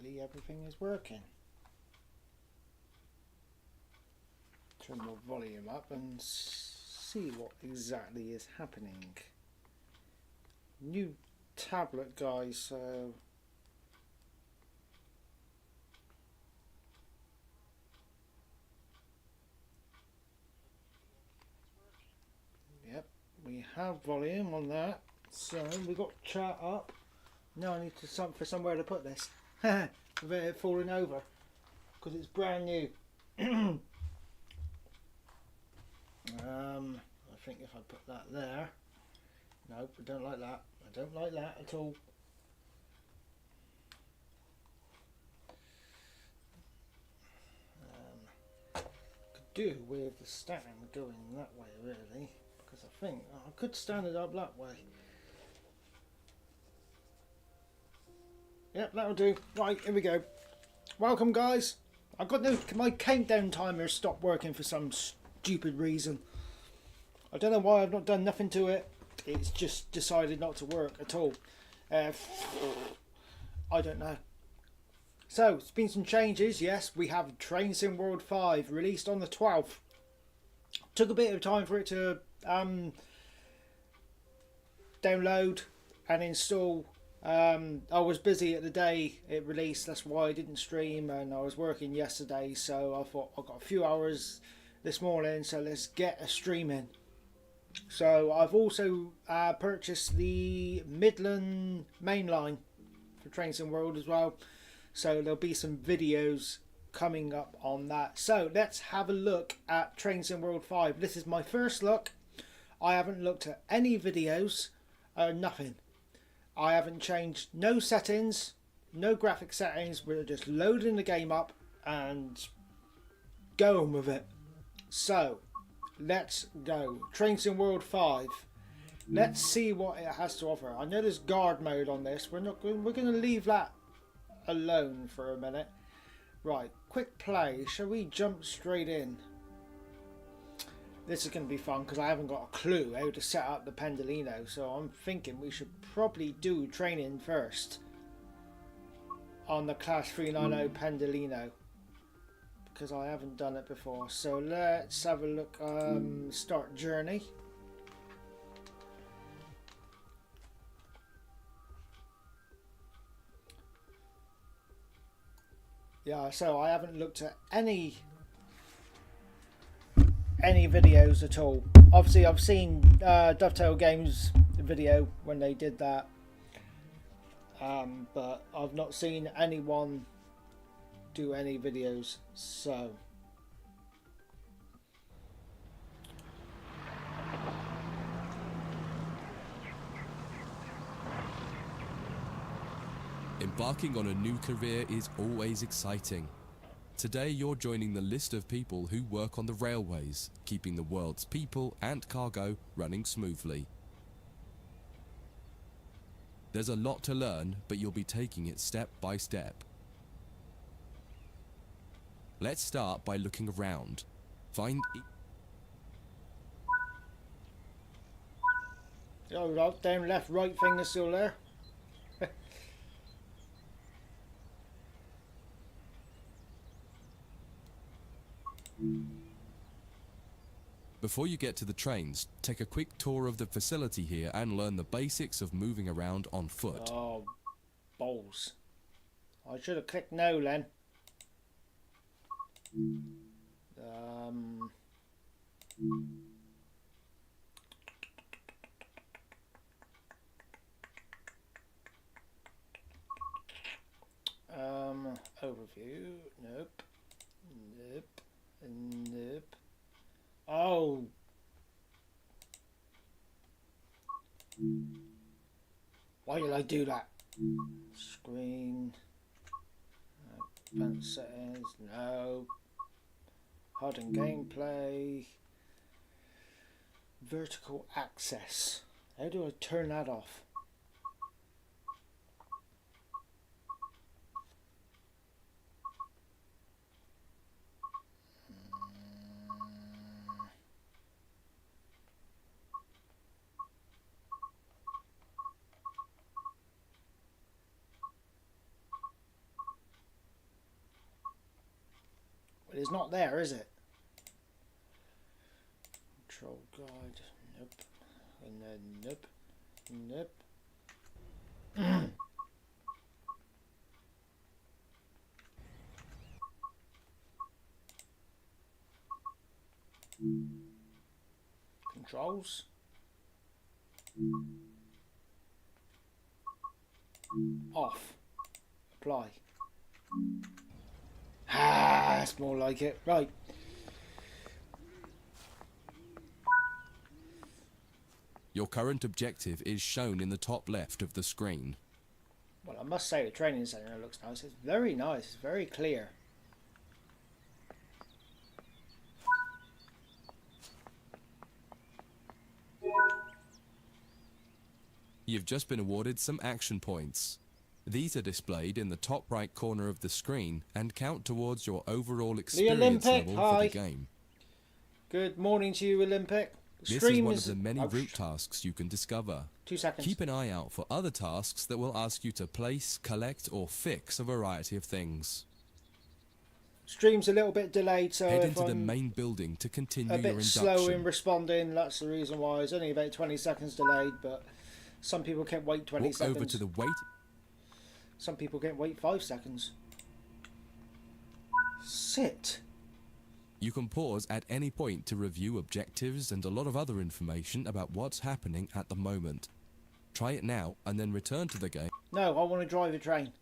hopefully everything is working. Turn the volume up and see what exactly is happening. New tablet, guys, so yep, we have volume on that, so we got chat up. Now I need to for somewhere to put this without it falling over because it's brand new. I think if I put that there, nope, I don't like that. I don't like that at all. Could do with the stand going that way really, because I think I could stand it up that way. Yep, that'll do. Right, here we go. Welcome, guys. I've got my countdown timer stopped working for some stupid reason. I don't know why. I've not done nothing to it. It's just decided not to work at all. I don't know. So, it's been some changes. Yes, we have Train Sim World 5 released on the 12th. Took a bit of time for it to download and install. I was busy at the day it released, that's why I didn't stream, and I was working yesterday, so I thought I've got a few hours this morning, so let's get a stream in. So I've also purchased the Midland main line for Train Sim World as well, so there'll be some videos coming up on that. So let's have a look at Train Sim World 5. This is my first look. I haven't looked at any videos, nothing. I haven't changed no settings, no graphic settings. We're just loading the game up and going with it. So let's go. Train Sim World 5. Let's see what it has to offer. I know there's guard mode on this. We're going to leave that alone for a minute. Right, quick play. Shall we jump straight in? This is going to be fun because I haven't got a clue how to set up the Pendolino, so I'm thinking we should probably do training first on the Class 390 Pendolino because I haven't done it before. So let's have a look. Start journey. Yeah, so I haven't looked at any videos at all. Obviously I've seen Dovetail Games video when they did that, but I've not seen anyone do any videos. So embarking on a new career is always exciting. Today you're joining the list of people who work on the railways, keeping the world's people and cargo running smoothly. There's a lot to learn, but you'll be taking it step by step. Let's start by looking around. Find oh, down, left, right thing is still there. Before you get to the trains, take a quick tour of the facility here and learn the basics of moving around on foot. Oh, balls. I should have clicked no then. Overview, nope. Nope. Nope. Oh. Why did I do that? Screen. Advanced settings. No. Harden gameplay. Vertical access. How do I turn that off? It's not there, is it? Control guide. Nope. And then nope. Nope. Controls. Off. Apply. Ah, that's more like it. Right. Your current objective is shown in the top left of the screen. Well, I must say the training centre looks nice. It's very nice. It's very clear. You've just been awarded some action points. These are displayed in the top right corner of the screen and count towards your overall experience Olympic, level for hi. the game. Good morning to you, Olympic. This is one of the many route tasks you can discover. 2 seconds. Keep an eye out for other tasks that will ask you to place, collect or fix a variety of things. Stream's a little bit delayed, so Head if into the I'm main building to continue a your bit induction. slow in responding, that's the reason why. It's only about 20 seconds delayed, but some people can't wait 20 Walk seconds. over to the wait. Some people can't wait 5 seconds. Sit. You can pause at any point to review objectives and a lot of other information about what's happening at the moment. Try it now and then return to the game. No, I want to drive a train.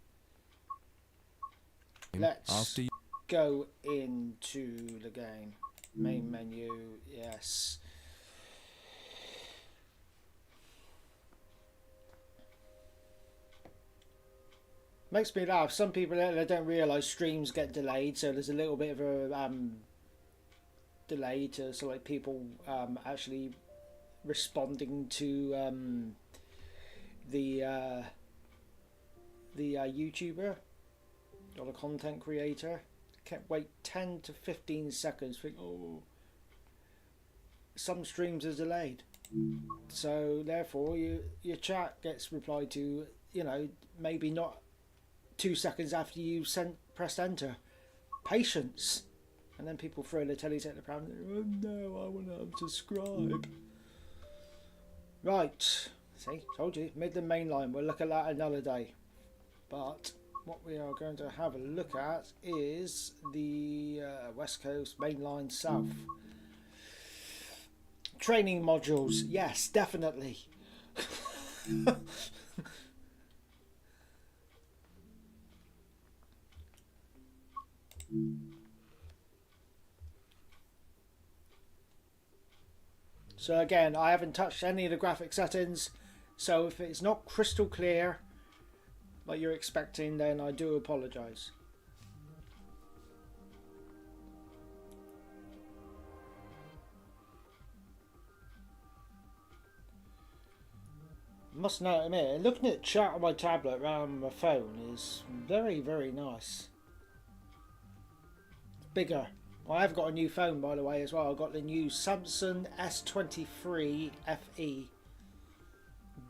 Let's After you go into the game. Main menu, yes. Makes me laugh. Some people they don't realise streams get delayed, so there's a little bit of a delay to so like people actually responding to the YouTuber or the content creator. Can't wait 10 to 15 seconds. Think, oh, some streams are delayed, so therefore your chat gets replied to. You know, maybe not 2 seconds after you pressed enter. Patience. And then people throw the tellies at the pram. Oh no, I want to unsubscribe. Right. See, told you. Midland Main Line. We'll look at that another day. But what we are going to have a look at is the West Coast Main Line South. Training modules. Yes, definitely. So again, I haven't touched any of the graphic settings, so if it's not crystal clear like you're expecting, then I do apologise. Must not admit, looking at chat on my tablet around my phone is very, very nice. Bigger. I have got a new phone, by the way, as well. I've got the new Samsung S23 FE.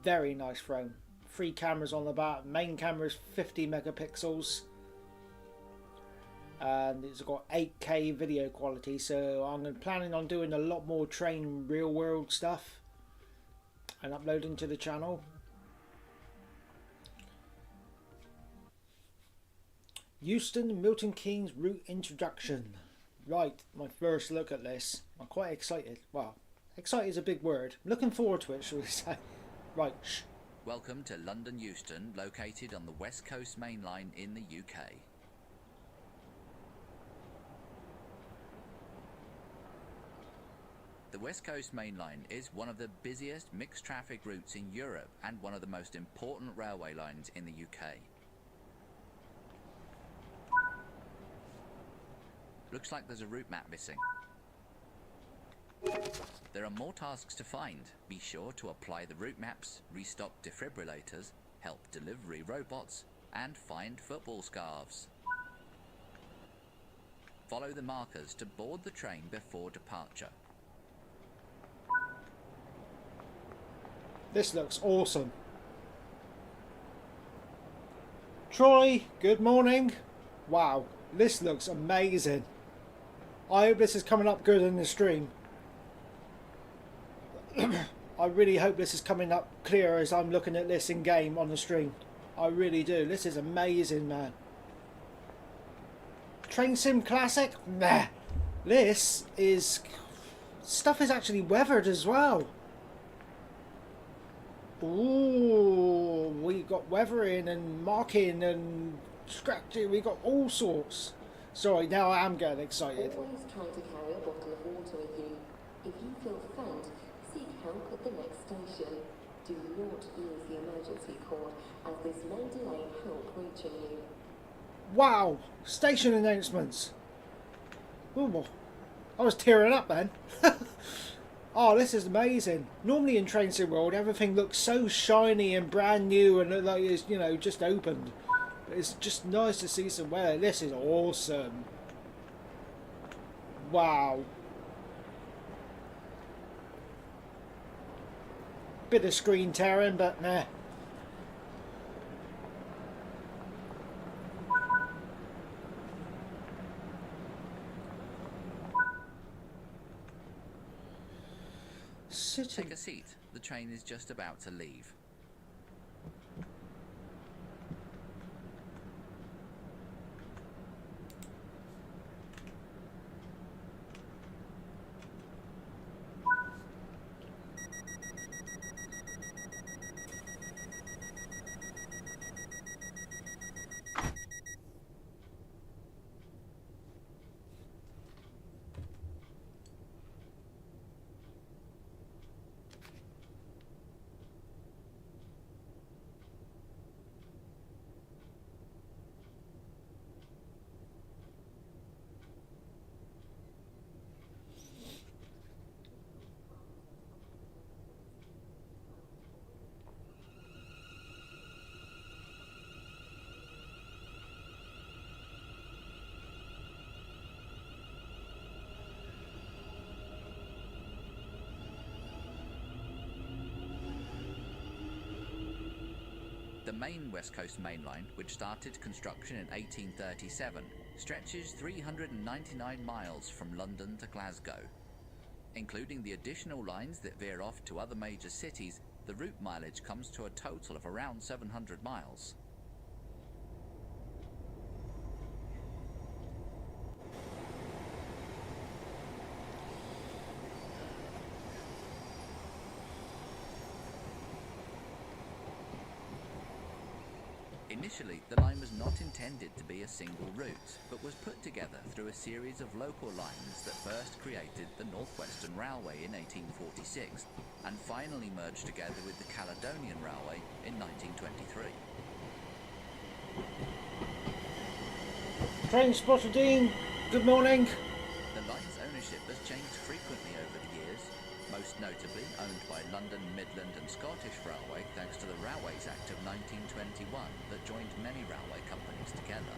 Very nice phone. 3 cameras on the back. Main camera is 50 megapixels. And it's got 8K video quality. So I'm planning on doing a lot more train real world stuff and uploading to the channel. Euston Milton Keynes route introduction. Right, my first look at this. I'm quite excited. Well, excited is a big word. Looking forward to it, shall we say. Right, shh. Welcome to London Euston, located on the West Coast Main Line in the UK. The West Coast Main Line is one of the busiest mixed traffic routes in Europe and one of the most important railway lines in the UK. Looks like there's a route map missing. There are more tasks to find. Be sure to apply the route maps, restock defibrillators, help delivery robots, and find football scarves. Follow the markers to board the train before departure. This looks awesome. Troy, good morning. Wow, this looks amazing. I hope this is coming up good in the stream. I really hope this is coming up clear as I'm looking at this in game on the stream. I really do. This is amazing, man. Train Sim Classic? Nah. This is... Stuff is actually weathered as well. Ooh, we got weathering and marking and scratching. We got all sorts. Sorry, now I am getting excited. Always try to carry a bottle of water with you. If you feel faint, seek help at the next station. Do not use the emergency cord, as this may delay help reaching you. Wow, station announcements. Ooh, I was tearing up then. Oh, this is amazing. Normally in Train Sim World, everything looks so shiny and brand new and like it's, you know, just opened. But it's just nice to see some weather. This is awesome. Wow. Bit of screen tearing, but nah. Take a seat. The train is just about to leave. The main West Coast Main Line, which started construction in 1837, stretches 399 miles from London to Glasgow. Including the additional lines that veer off to other major cities, the route mileage comes to a total of around 700 miles. Initially, the line was not intended to be a single route, but was put together through a series of local lines that first created the North Western Railway in 1846, and finally merged together with the Caledonian Railway in 1923. Train Spotter Dean, good morning. The line's ownership has changed frequently over the years, most notably owned by London, Midland and Scottish Railway thanks to the Railways Act of 1921 that joined many railway companies together.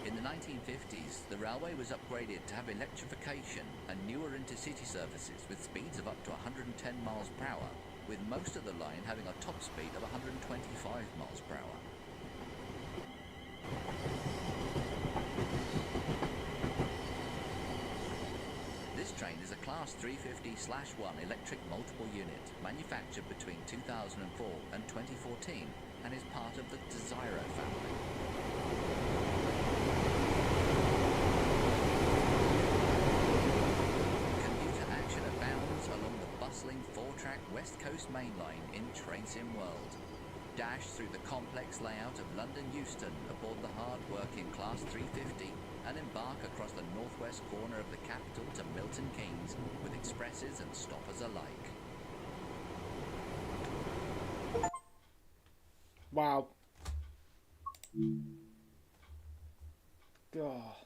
In the 1950s, the railway was upgraded to have electrification and newer intercity services with speeds of up to 110 miles per hour, with most of the line having a top speed of 125 miles per hour. This train is a Class 350/1 electric multiple unit, manufactured between 2004 and 2014, and is part of the Desiro family. Commuter action abounds along the bustling 4-track West Coast Main Line in Train Sim World. Dash through the complex layout of London Euston aboard the hard-working Class 350 and embark across the northwest corner of the capital to Milton Keynes with expresses and stoppers alike. Wow. God.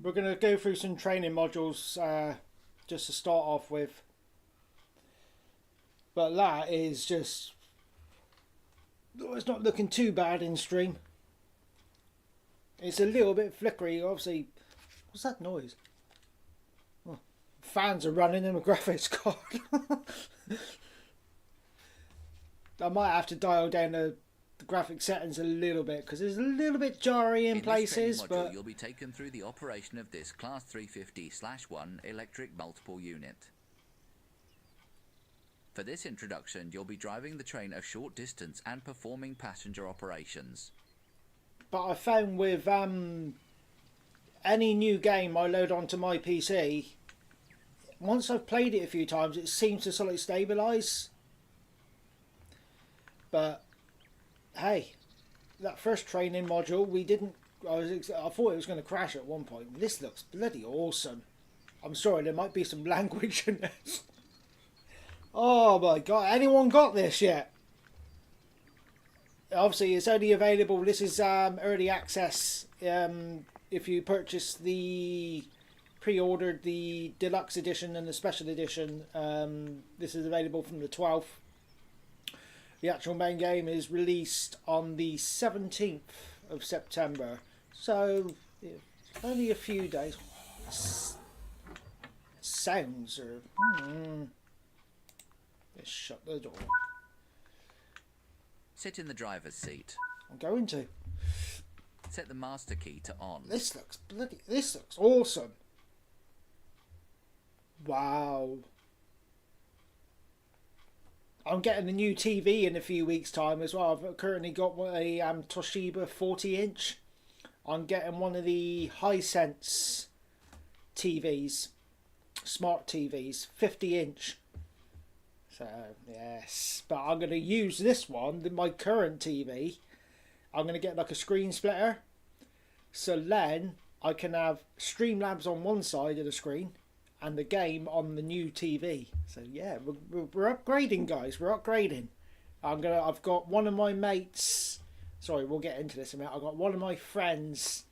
We're going to go through some training modules just to start off with. But that is just... Oh, it's not looking too bad in stream. It's a little bit flickery, obviously. What's that noise? Oh, fans are running in a graphics card. I might have to dial down the graphic settings a little bit because it's a little bit jarring in places. This training module, you'll be taken through the operation of this Class 350/1 electric multiple unit. For this introduction, you'll be driving the train a short distance and performing passenger operations. But I found with any new game I load onto my PC, once I've played it a few times, it seems to sort of stabilise. But hey, that first training module, we didn't. I thought it was going to crash at one point. This looks bloody awesome. I'm sorry, there might be some language in this. Oh my god, anyone got this yet? Obviously, it's only available. This is early access. If you purchase pre-ordered the deluxe edition and the special edition, this is available from the 12th. The actual main game is released on the 17th of September. So, only a few days. Sounds are... Let's shut the door. Sit in the driver's seat. I'm going to. Set the master key to on. This looks awesome. Wow. I'm getting a new TV in a few weeks' time as well. I've currently got a Toshiba 40-inch. I'm getting one of the Hisense TVs, smart TVs, 50-inch. So, yes. But I'm going to use this one, my current TV. I'm going to get like a screen splitter. So then I can have Streamlabs on one side of the screen and the game on the new TV. So yeah, we're upgrading, guys. We're upgrading. I've got one of my mates. Sorry, we'll get into this in a minute. I've got one of my friends,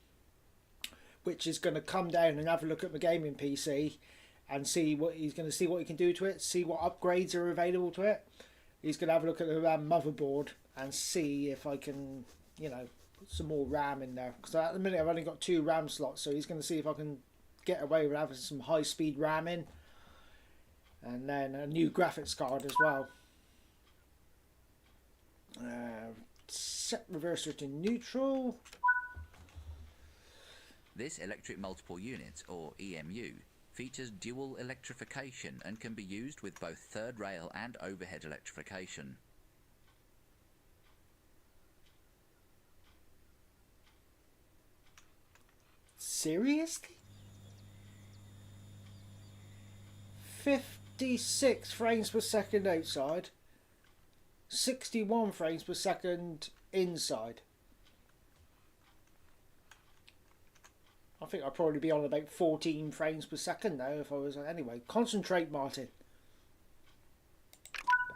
which is going to come down and have a look at my gaming PC and see what he's going to see what he can do to it. See what upgrades are available to it. He's going to have a look at the motherboard and see if I can, you know, put some more RAM in there. Because at the minute I've only got 2 RAM slots, so he's going to see if I can get away with having some high-speed RAM in, and then a new graphics card as well. Set reverser to neutral. This electric multiple unit, or EMU, features dual electrification and can be used with both third rail and overhead electrification. Seriously? 56 frames per second outside, 61 frames per second inside. I think I'd probably be on about 14 frames per second now if I was... Anyway, concentrate, Martin.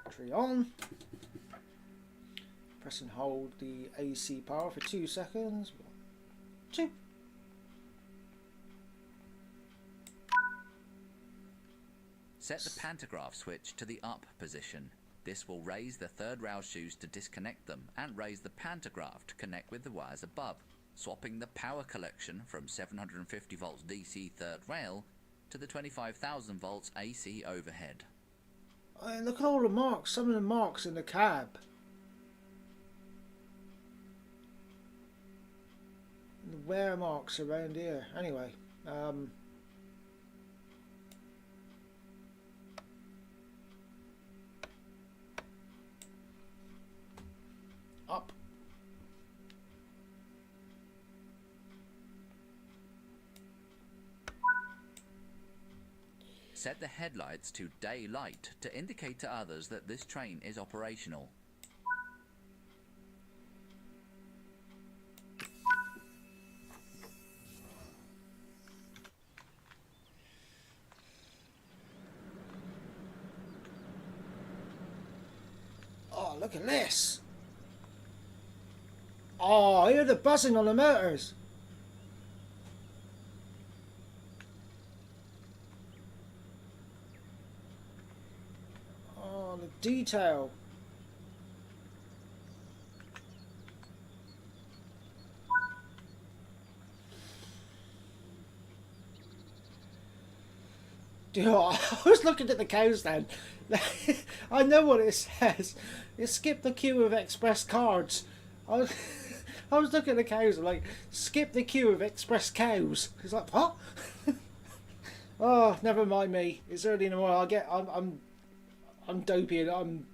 Battery on. Press and hold the AC power for 2 seconds. 1, 2. Set the pantograph switch to the up position. This will raise the third rail shoes to disconnect them and raise the pantograph to connect with the wires above, swapping the power collection from 750 volts DC third rail to the 25,000 volts AC overhead. Look at all the marks, some of the marks in the cab. The wear marks around here. Anyway, up. Set the headlights to daylight to indicate to others that this train is operational. Oh, look at this. Oh, I hear the buzzing on the motors. Oh, the detail. Do you know what? I was looking at the cows then. I know what it says. It skip the queue of express cards. I was, I was looking at the cows. I'm like, skip the queue of express cows. It's like, what? Oh, never mind me. It's early in the morning. I'm dopey and I'm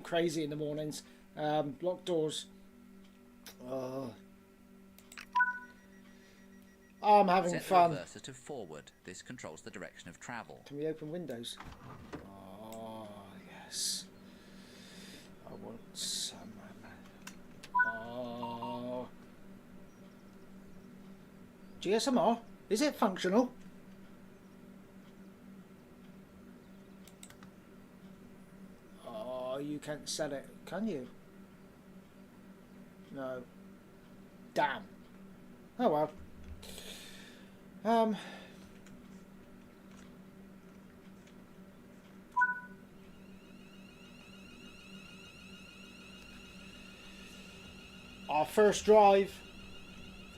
crazy in the mornings. Locked doors. I'm having Set fun. the reverser to forward. This controls the direction of travel. Can we open windows? Oh, yes. I want some. Oh. GSMR? Is it functional? Oh, you can't sell it, can you? No. Damn. Oh well. Our first drive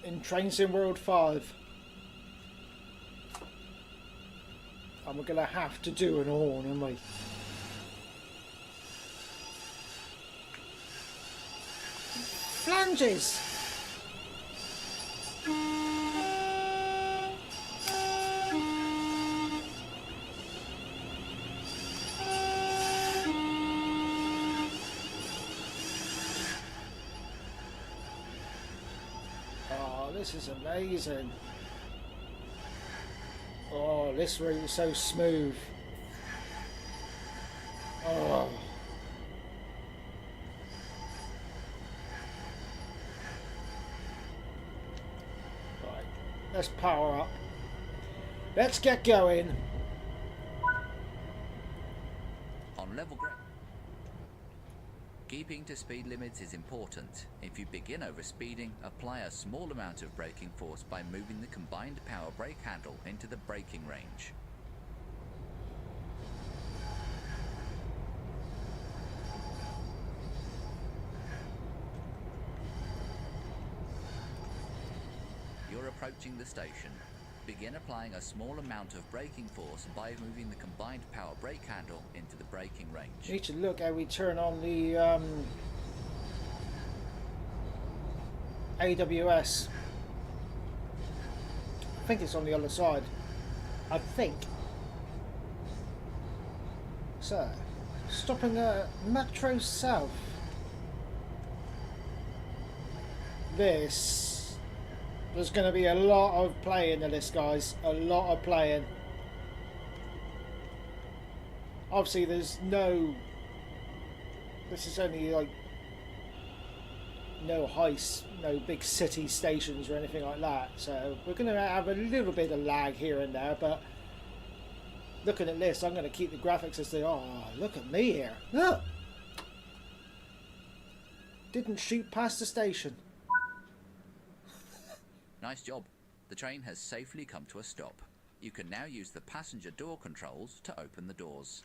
in Train Sim World 5. And we're going to have to do an horn, aren't we? Flanges! Oh, this is amazing. Oh, this route is so smooth. Oh. Right, let's power up. Let's get going. On level grade. Keeping to speed limits is important. If you begin overspeeding, apply a small amount of braking force by moving the combined power brake handle into the braking range. You're approaching the station. Begin applying a small amount of braking force by moving the combined power brake handle into the braking range. You need to look how we turn on the AWS. I think it's on the other side. I think. So, stopping at Metro South. There's going to be a lot of playing in this, guys. A lot of playing. Obviously, there's no... This is only like... No big city stations or anything like that. So we're going to have a little bit of lag here and there. But looking at this, I'm going to keep the graphics as they are. Oh, look at me here. Look! Didn't shoot past the station. Nice job. The train has safely come to a stop. You can now use the passenger door controls to open the doors.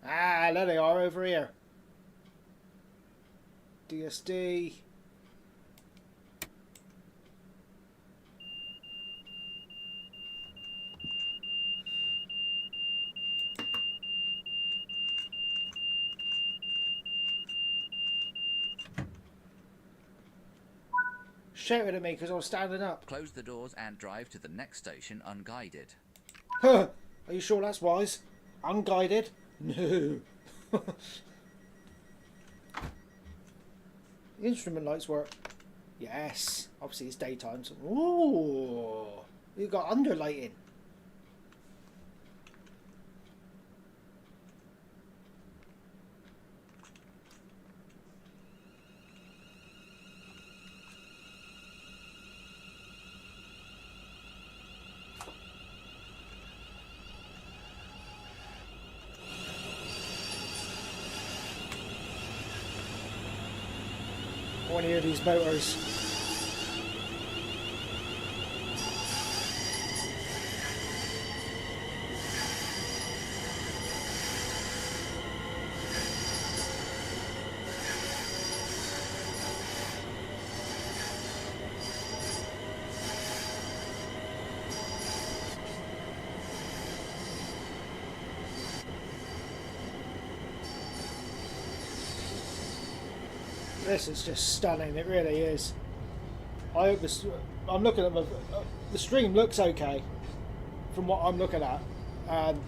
Ah, there they are over here. DSD. Shouted at me because I was standing up. Close the doors and drive to the next station unguided. Huh. Are you sure that's wise? Unguided? No. The instrument lights work. Yes. Obviously it's daytime. So... Ooh. You've got underlighting. I want to hear these motors. This is just stunning. It really is. I hope this. I'm looking at the stream looks okay from what I'm looking at, and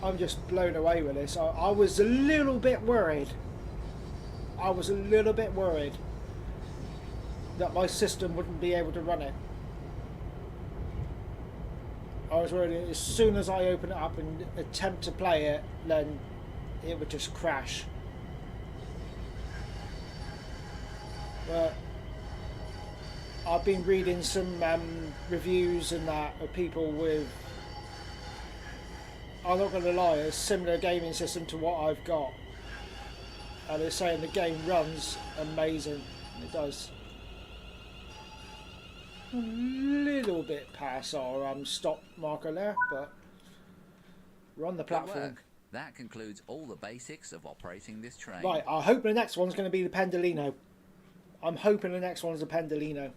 I'm just blown away with this. I was a little bit worried. I was a little bit worried that my system wouldn't be able to run it. I was worried as soon as I open it up and attempt to play it, then it would just crash. But I've been reading some reviews and that of people with, I'm not going to lie, a similar gaming system to what I've got, and they're saying the game runs amazing. It does. A little bit past our stop marker there, but we're on the platform. Good work. That concludes all the basics of operating this train. Right, I hope the next one's going to be the Pendolino. I'm hoping the next one's the Pendolino.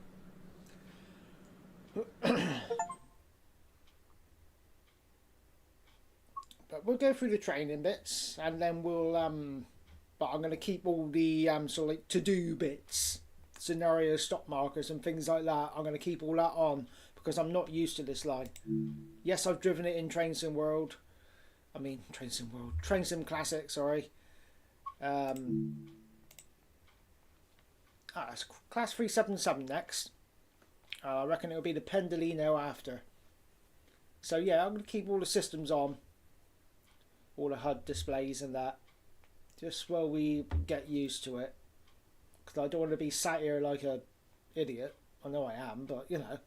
But we'll go through the training bits, and then we'll but I'm going to keep all the sort of like to-do bits, scenario stop markers and things like that. I'm going to keep all that on because I'm not used to this line. Yes, I've driven it in Train Sim Classic, sorry. It's Class 377 next. I reckon it'll be the Pendolino after. So yeah, I'm going to keep all the systems on. All the HUD displays and that. Just while we get used to it. Because I don't want to be sat here like a idiot. I know I am, but you know.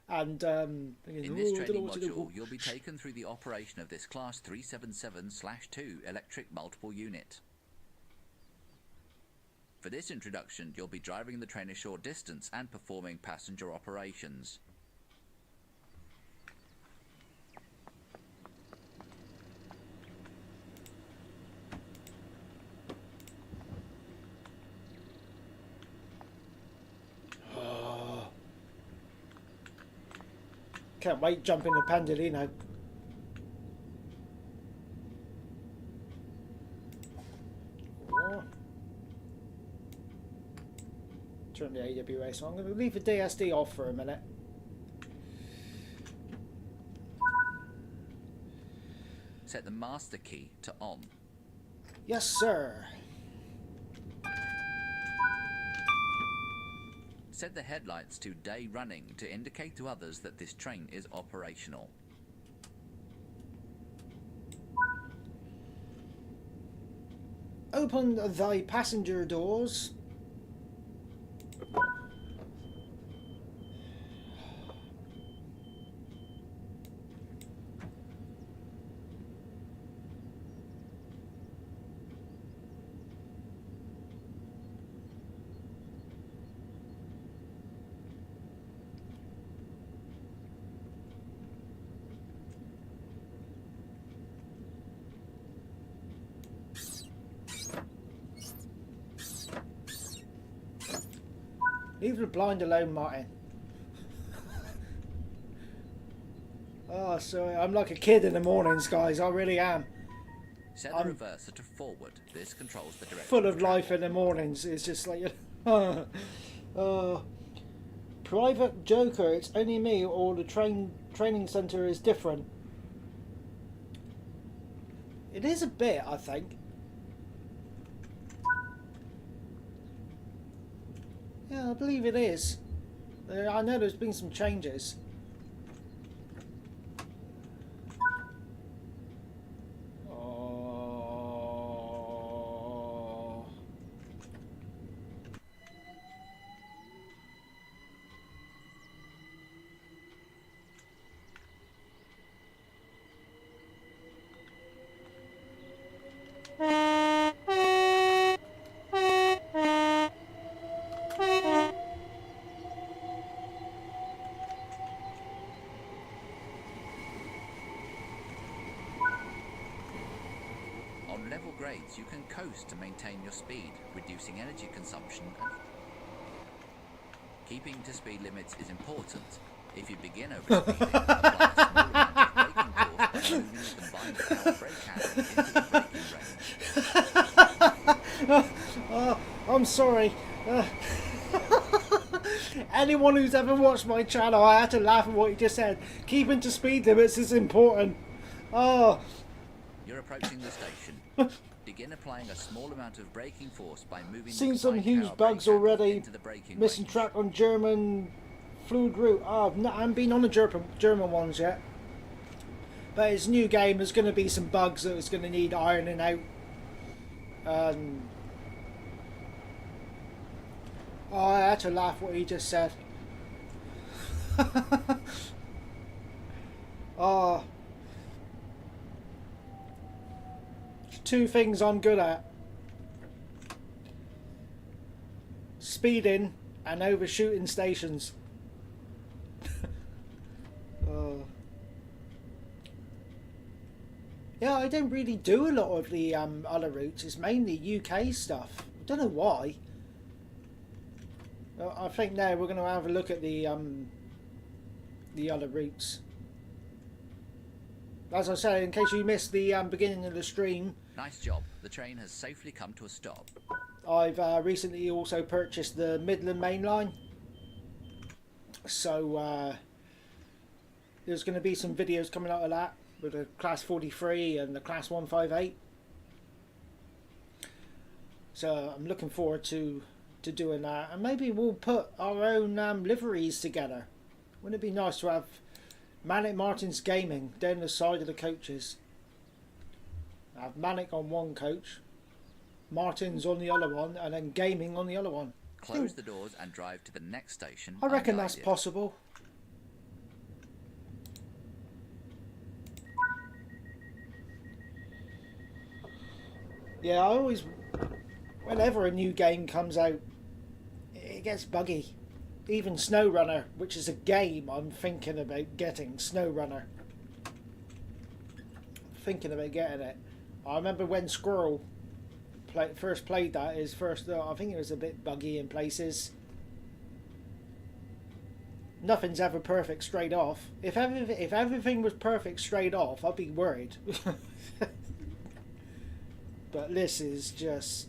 And in this training module, you'll be taken through the operation of this Class 377/2 electric multiple unit. For this introduction, you'll be driving the train a short distance and performing passenger operations. Can't wait jumping the Pendolino. Turn the AWA, so I'm going to leave the DSD off for a minute. Set the master key to on. Yes, sir. Set the headlights to day running to indicate to others that this train is operational. Open thy passenger doors. Leave the blind alone, Martin. Oh, sorry. I'm like a kid in the mornings, guys. I really am. Set the reverser to forward. This controls the direction. Full of life in the mornings. It's just like... Private Joker, it's only me or the training centre is different. It is a bit, I think. Yeah, I believe it is. I know there's been some changes. Oh. On level grades, you can coast to maintain your speed, reducing energy consumption. Keeping to speed limits is important. If you begin overspeeding, apply a small amount of braking force moving the combined power brake handle into the braking range. Oh, I'm sorry. Anyone who's ever watched my channel, I had to laugh at what you just said. Keeping to speed limits is important. Oh. You're approaching the station. Begin applying a small amount of braking force by moving Seen the some combined huge power bugs brake handle already. into the braking Missing range. track on German fluid route. Oh, I haven't been on the German ones yet. But it's a new game. There's going to be some bugs that it's going to need ironing out. Oh, I had to laugh what he just said. Oh. Two things I'm good at. Speeding and overshooting stations. Oh. Yeah, I don't really do a lot of the other routes. It's mainly UK stuff. I don't know why. I think now we're going to have a look at the other routes. As I say, in case you missed the beginning of the stream, Nice job. The train has safely come to a stop. I've recently also purchased the Midland Main Line. So there's going to be some videos coming out of that with the Class 43 and the Class 158. So I'm looking forward to doing that, and maybe we'll put our own liveries together. Wouldn't it be nice to have Manic Martin's Gaming down the side of the coaches? Have Manic on one coach, Martin's on the other one, and then Gaming on the other one. Close the doors and drive to the next station. I reckon that's unguided. possible. Yeah, I always, whenever a new game comes out, it gets buggy. Even SnowRunner, which is a game I'm thinking about getting, SnowRunner. Thinking about getting it. I remember when Squirrel first played that, his first, I think it was a bit buggy in places. Nothing's ever perfect straight off. If everything was perfect straight off, I'd be worried. But this is just...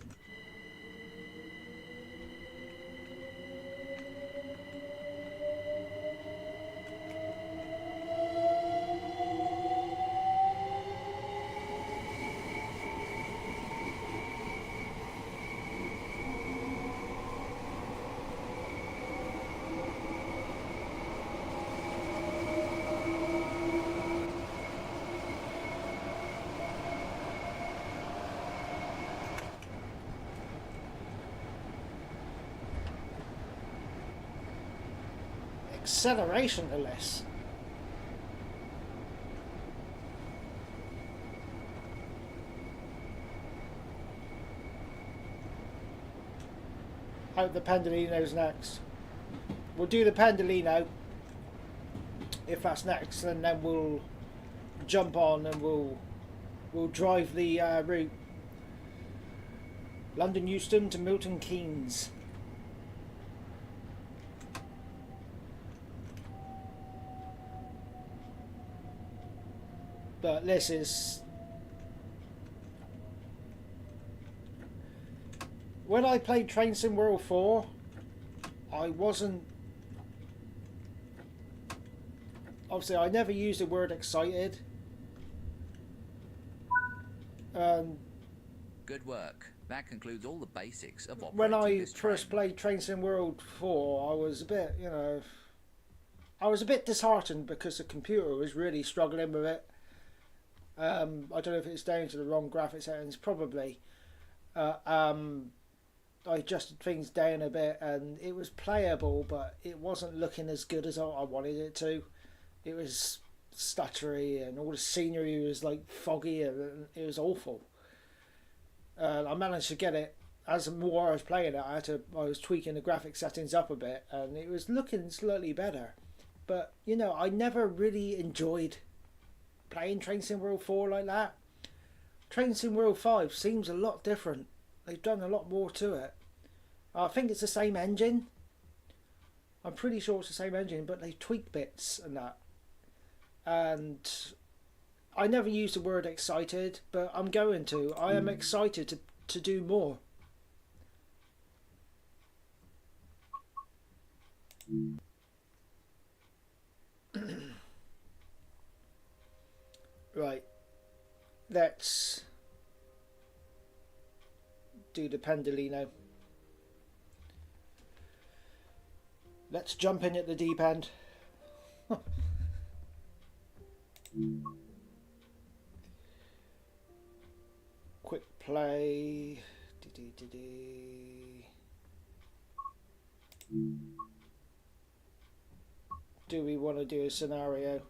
acceleration to this. Hope the Pendolino's next. We'll do the Pendolino if that's next, and then we'll jump on and we'll drive the route London Euston to Milton Keynes. But this is... When I played Train Sim World 4, I wasn't... Obviously, I never used the word excited. Good work. That concludes all the basics of operating When I this first train. played Train Sim World 4, I was a bit, you know... I was a bit disheartened because the computer was really struggling with it. I don't know if it's down to the wrong graphic settings, probably. I adjusted things down a bit and it was playable, but it wasn't looking as good as I wanted it to. It was stuttery and all the scenery was like foggy and it was awful. I managed to get it, as more I was playing it, I was tweaking the graphic settings up a bit and it was looking slightly better. But, you know, I never really enjoyed playing Train Sim World 4 like that. Train Sim World 5 seems a lot different. They've done a lot more to it. I think it's the same engine. I'm pretty sure it's the same engine, but they tweak bits and that. And I never use the word excited, but I'm going to. I am excited to do more. Right. Let's do the Pendolino. Let's jump in at the deep end. Quick play. Do we want to do a scenario?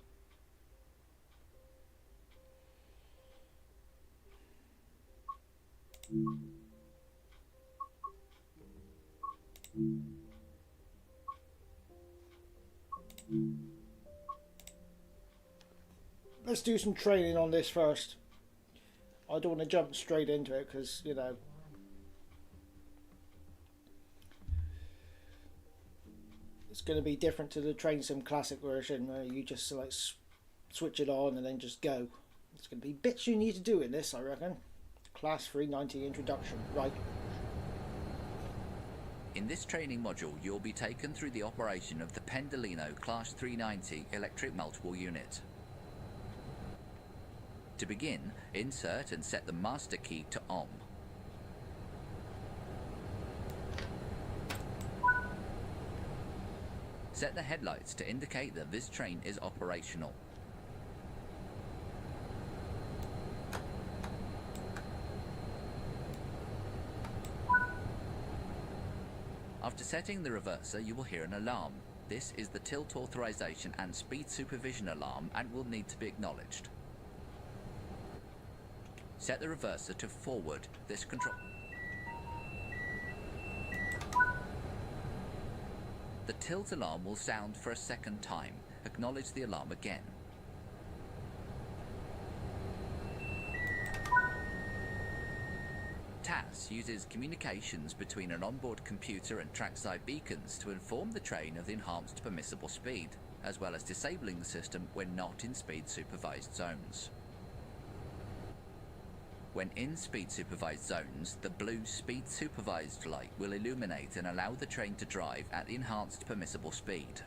Let's do some training on this first. I don't want to jump straight into it because, you know, it's going to be different to the Train Sim Classic version where you just like switch it on and then just go. It's going to be bits you need to do in this, I reckon. Class 390 introduction, right. In this training module, you'll be taken through the operation of the Pendolino Class 390 electric multiple unit. To begin, insert and set the master key to OM. Set the headlights to indicate that this train is operational. After setting the reverser, you will hear an alarm. This is the tilt authorization and speed supervision alarm and will need to be acknowledged. Set the reverser to forward. This control. The tilt alarm will sound for a second time. Acknowledge the alarm again. TAS uses communications between an onboard computer and trackside beacons to inform the train of the enhanced permissible speed, as well as disabling the system when not in speed supervised zones. When in speed supervised zones, the blue speed supervised light will illuminate and allow the train to drive at the enhanced permissible speed.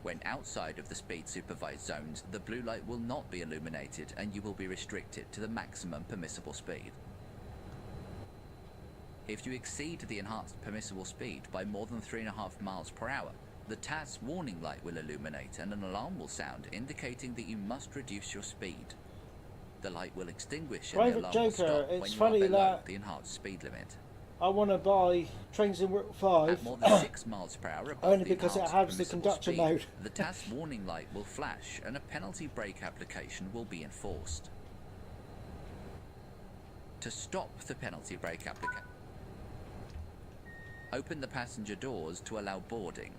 When outside of the speed supervised zones, the blue light will not be illuminated and you will be restricted to the maximum permissible speed. If you exceed the enhanced permissible speed by more than 3.5 miles per hour, the TAS warning light will illuminate and an alarm will sound indicating that you must reduce your speed. The light will extinguish and the Private alarm will Joker, stop it's when you funny are below that the enhanced speed limit. I want to buy Trains in Work 5 At more than 6 miles per hour above only the because it enhanced has the permissible conductor speed, mode. the TAS warning light will flash and a penalty brake application will be enforced. To stop the penalty brake application, open the passenger doors to allow boarding.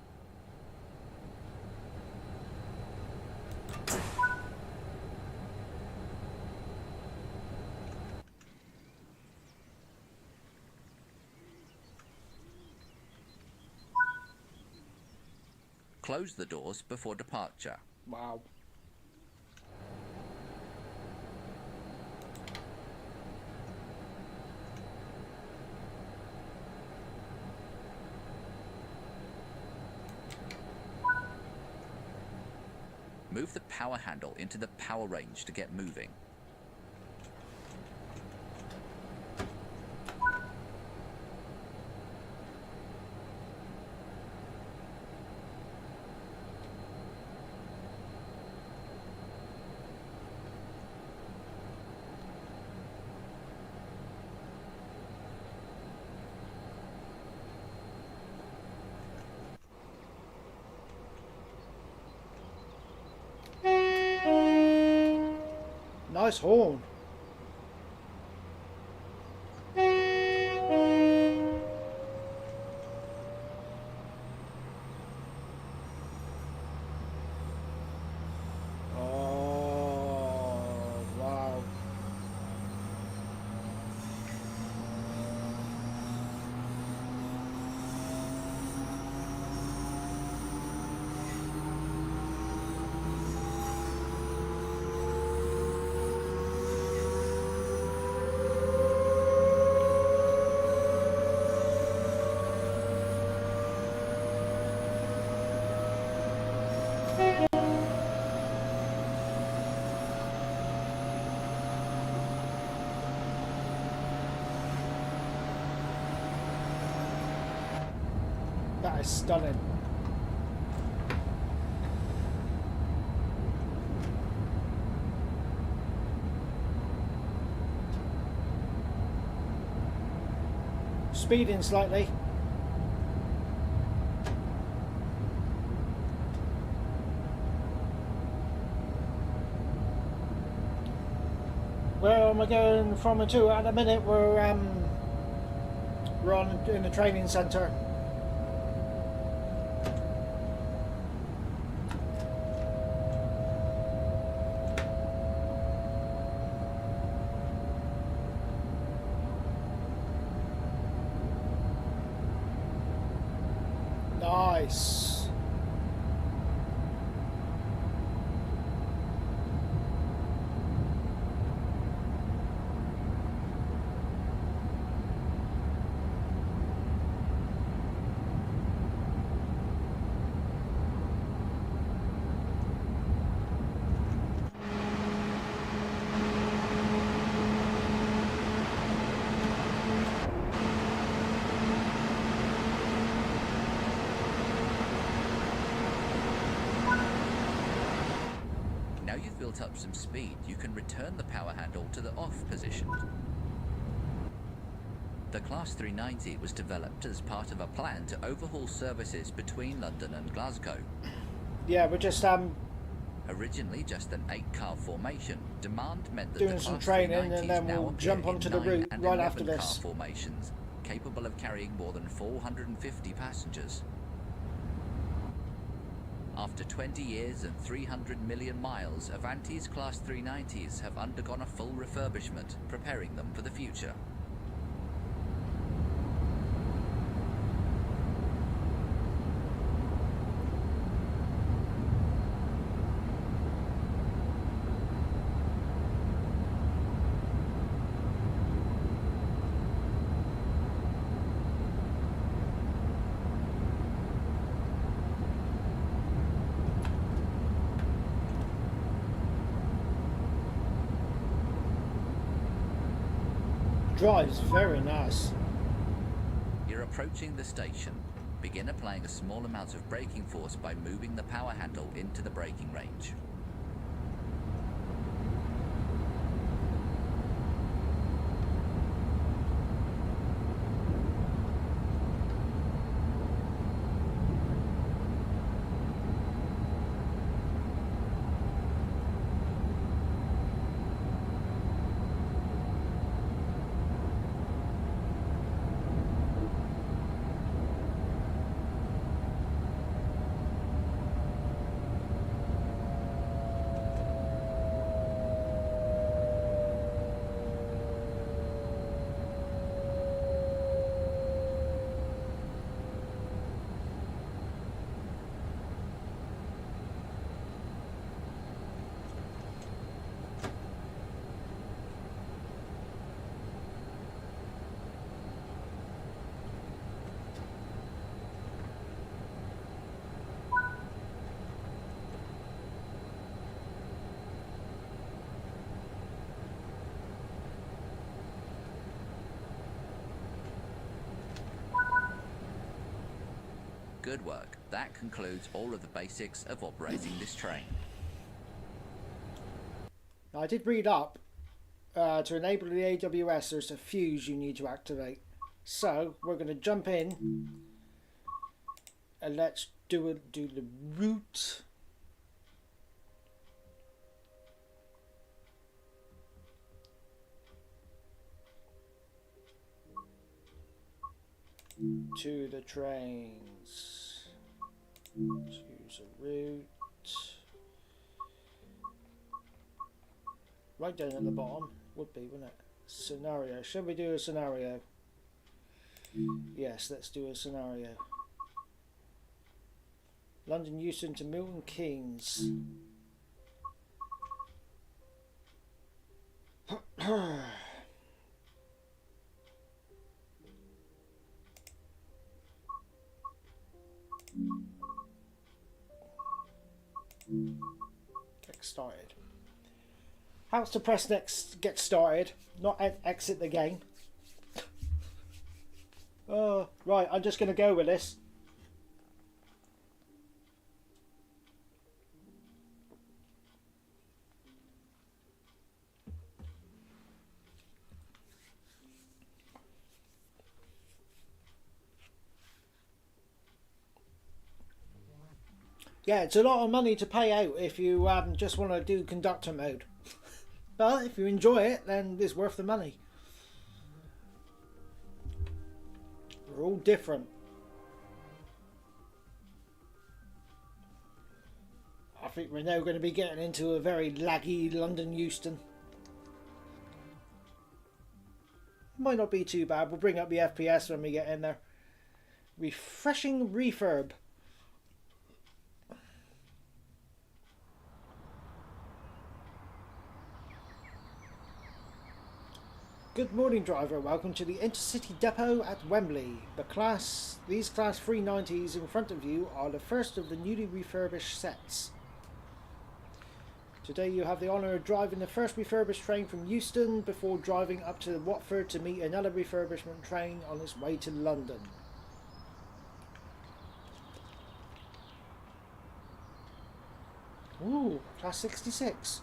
Close the doors before departure. Wow. Move the power handle into the power range to get moving. Nice horn. Oh, wow. That is stunning. Speeding slightly. Where am I going from and to? At the minute we're on in the training centre. Nice. Now you've built up some speed, you can return the power handle to the off position. The Class 390 was developed as part of a plan to overhaul services between London and Glasgow. Yeah, we're just Originally just an 8-car formation, demand meant that doing the some Class training, 390s and then now we'll appear jump in onto the 9 route and right after 11-car this. formations, capable of carrying more than 450 passengers. After 20 years and 300 million miles, Avanti's Class 390s have undergone a full refurbishment, preparing them for the future. Drives very nice. You're approaching the station. Begin applying a small amount of braking force by moving the power handle into the braking range. Good work. That concludes all of the basics of operating this train. Now, I did read up to enable the AWS, there's a fuse you need to activate. So we're going to jump in and let's do the route. To the trains. Choose a route. Right down at the bottom. Would be, wouldn't it? Scenario. Shall we do a scenario? Yes, let's do a scenario. London Euston to Milton Keynes. Get started. How to press next, get started, not exit the game. Oh, right, I'm just going to go with this. Yeah, it's a lot of money to pay out if you just want to do conductor mode. But if you enjoy it, then it's worth the money. We're all different. I think we're now going to be getting into a very laggy London Euston. Might not be too bad. We'll bring up the FPS when we get in there. Refreshing refurb. Good morning, driver. Welcome to the Intercity Depot at Wembley. These Class 390s in front of you are the first of the newly refurbished sets. Today you have the honour of driving the first refurbished train from Euston before driving up to Watford to meet another refurbishment train on its way to London. Ooh, Class 66.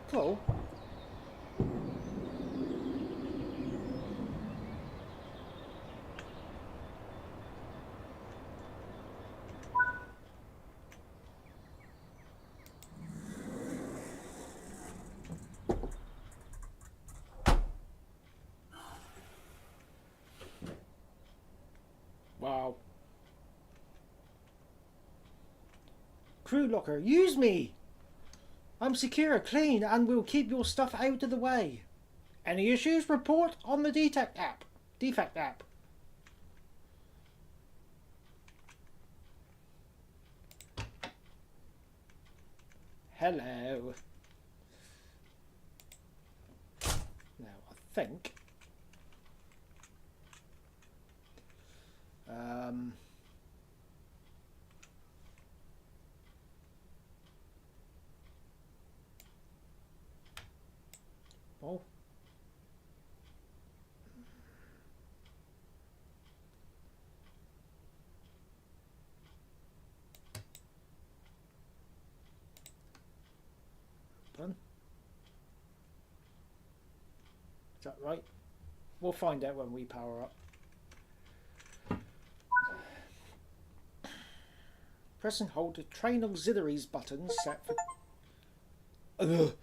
Cool. Wow. Crew locker, use me! I'm secure, clean, and will keep your stuff out of the way. Any issues, report on the Defect app. Hello. Now, I think... Oh. Done. Is that right? We'll find out when we power up. Press and hold the train auxiliaries button set for... Ugh.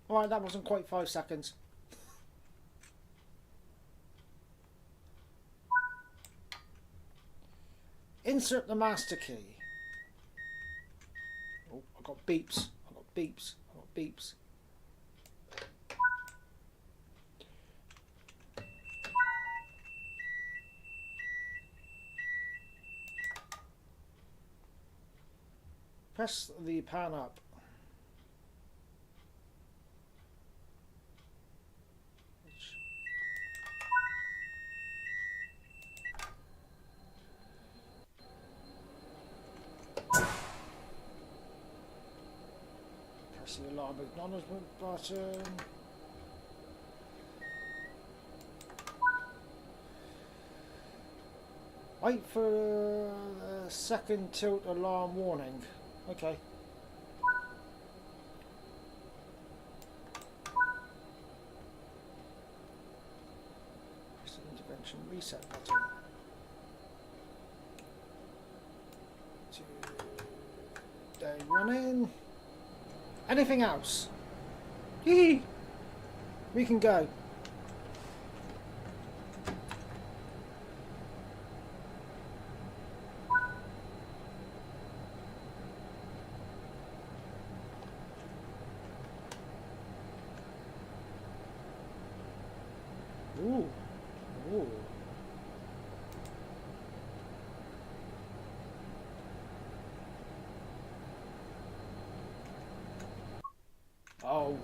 Alright, that wasn't quite 5 seconds. Insert the master key. Oh, I got beeps. I got beeps. I got beeps. Press the pan up. Press the alarm acknowledgement button. Wait for the second tilt alarm warning. Okay. Press the intervention reset button. Day running. Anything else? Yee! We can go. Ooh. Ooh. Oh.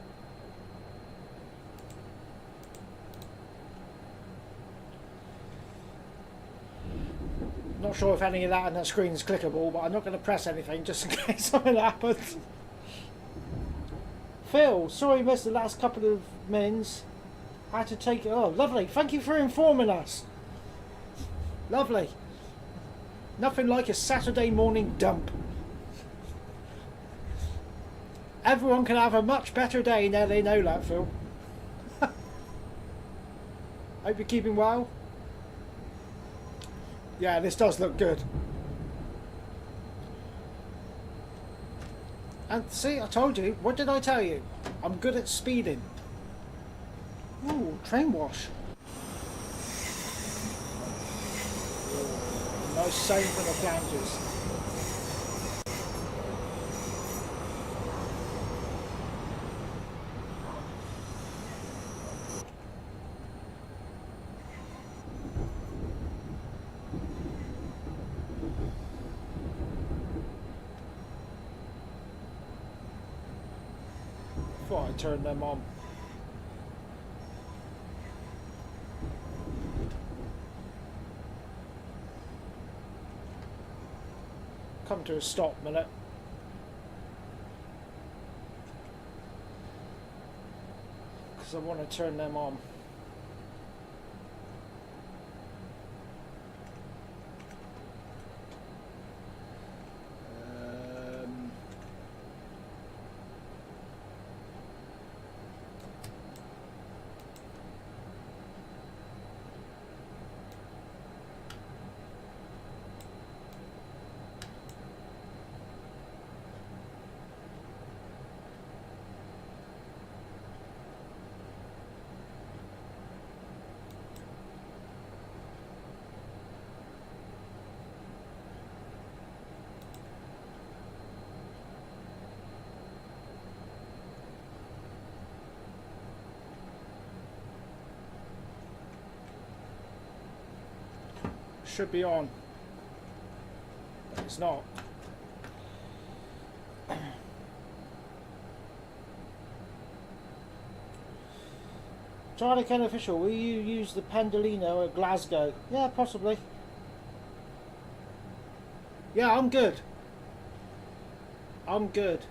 Not sure if any of that on that screen is clickable, but I'm not going to press anything just in case something happens. Phil, sorry missed the last couple of mins. Had to take it. Oh, lovely. Thank you for informing us. Lovely. Nothing like a Saturday morning dump. Everyone can have a much better day now they know that, Phil. Hope you're keeping well. Yeah, this does look good. And see, I told you. What did I tell you? I'm good at speeding. Ooh, train wash. Nice sound from the flanges. Thought I'd turn them on. Come to a stop minute. Because I want to turn them on. Should be on, but it's not. Charlie Ken official, will you use the Pendolino at Glasgow? Yeah, possibly. Yeah, I'm good. I'm good.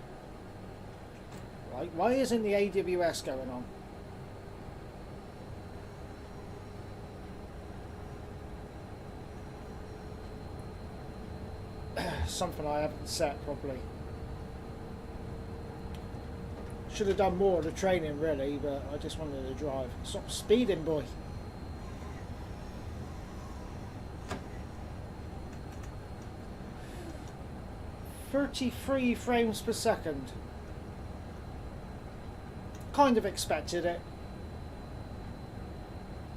Right, why isn't the AWS going on? Something I haven't set properly. Should have done more of the training really, but I just wanted to drive. Stop speeding, boy. "33 frames per second. Kind of expected it.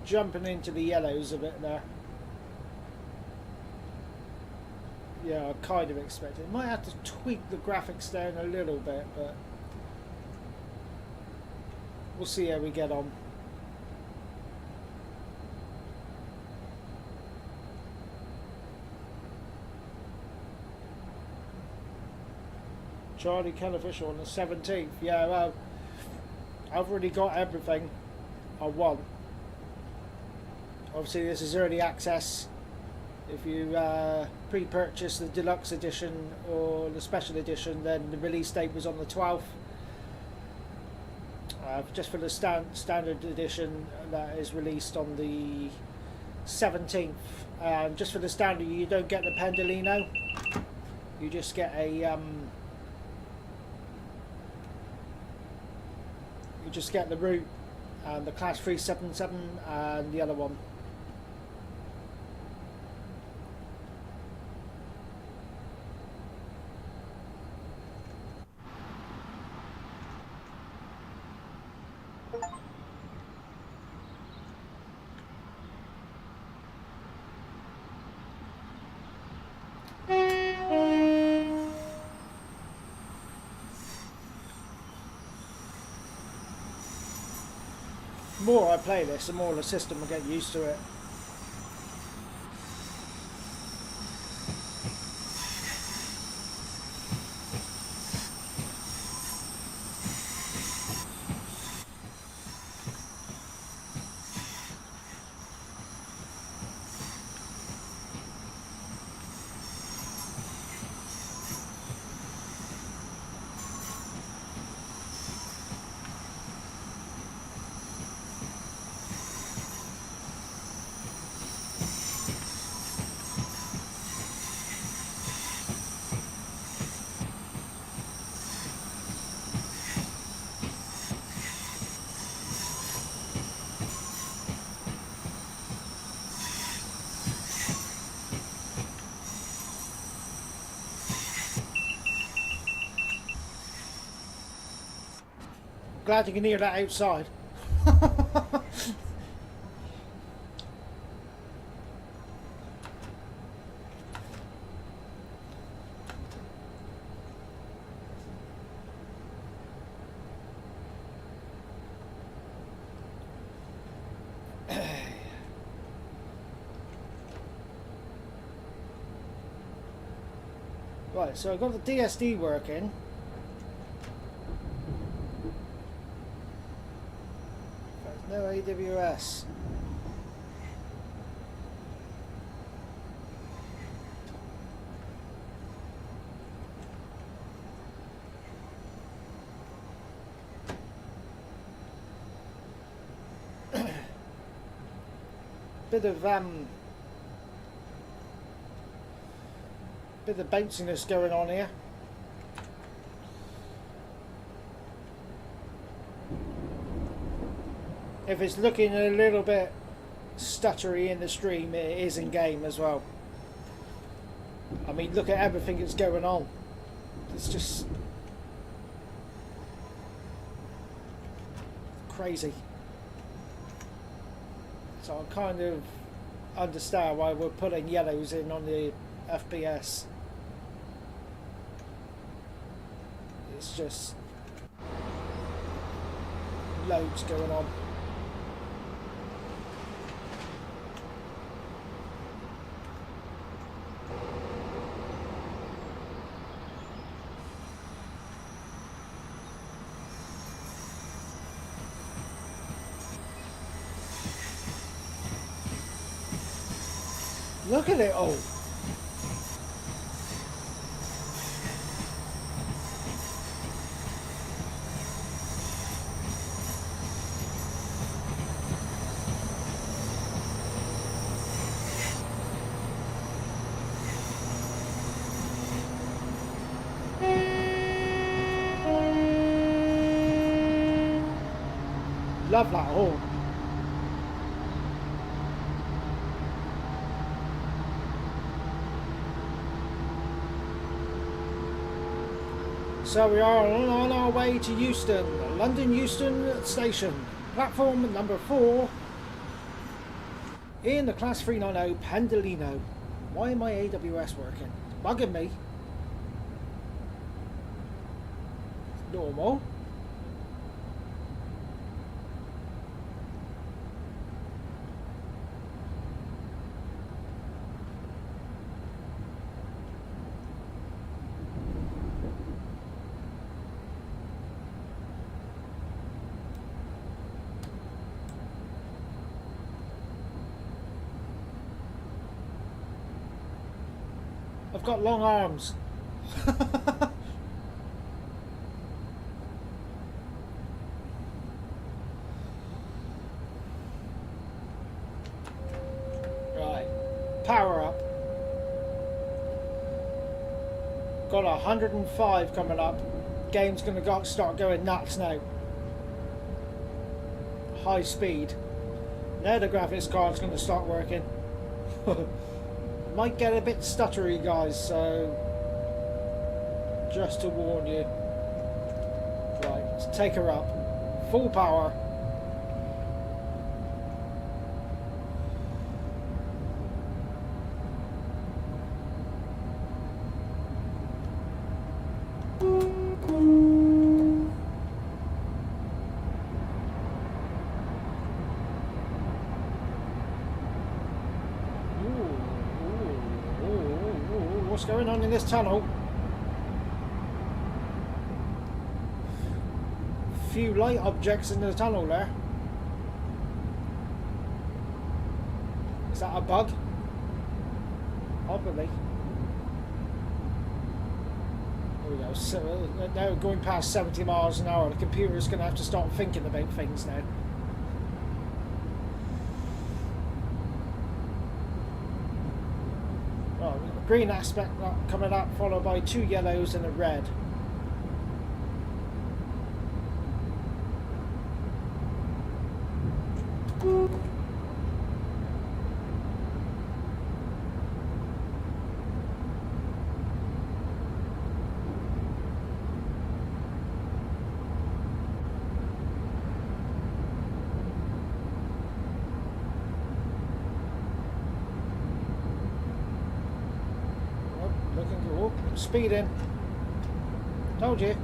Jumping into the yellows a bit there. Yeah, I kind of expected it. Might have to tweak the graphics down a little bit, but we'll see how we get on. Charlie Ken official on the 17th. Yeah, well, I've already got everything I want. Obviously, this is early access. If you pre-purchase the deluxe edition or the special edition, then the release date was on the 12th. Just for the standard edition, that is released on the 17th. Just for the standard, you don't get the Pendolino. You just get a you just get the route and the Class 377 and the other one. The more I play this, the more the system will get used to it. glad you can hear that outside. Right, so I've got the DSD working. There's no AWS. Bit of bounciness going on here. If it's looking a little bit stuttery in the stream, it is in game as well. I mean, look at everything that's going on. It's just crazy. So I kind of understand why we're putting yellows in on the FPS. It's just loads going on. Look at it all. Love that horn. So we are on our way to Euston, London Euston Station, platform number 4 in the Class 390 Pendolino. Why am my AWS working? It's bugging me. Normal. I've got long arms. Right, power up. Got 105 coming up. Game's gonna start going nuts now. High speed. Now the graphics card's gonna start working. Might get a bit stuttery, guys, so just to warn you. Right, let's take her up. Full power. What's going on in this tunnel? Few light objects in the tunnel there. Is that a bug? Probably. There we go. So, now going past 70 miles an hour, the computer's going to have to start thinking about things now. Green aspect coming up, followed by 2 yellows and a red. speeding. Told you.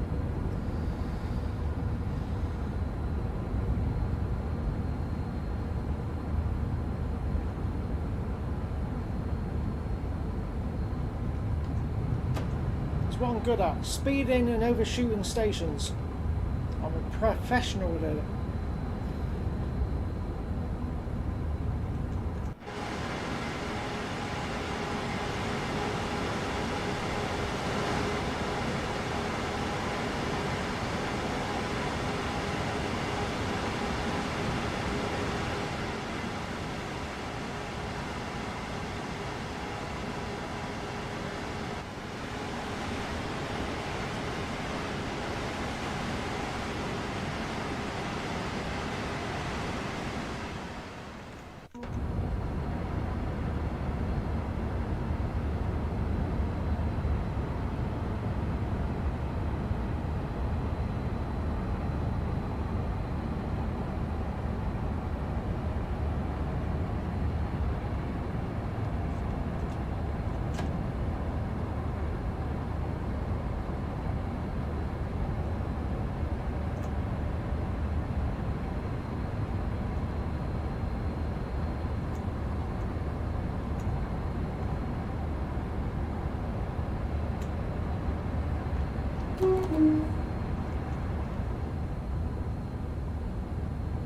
It's what I'm good at. Speeding and overshooting stations. I'm a professional at it.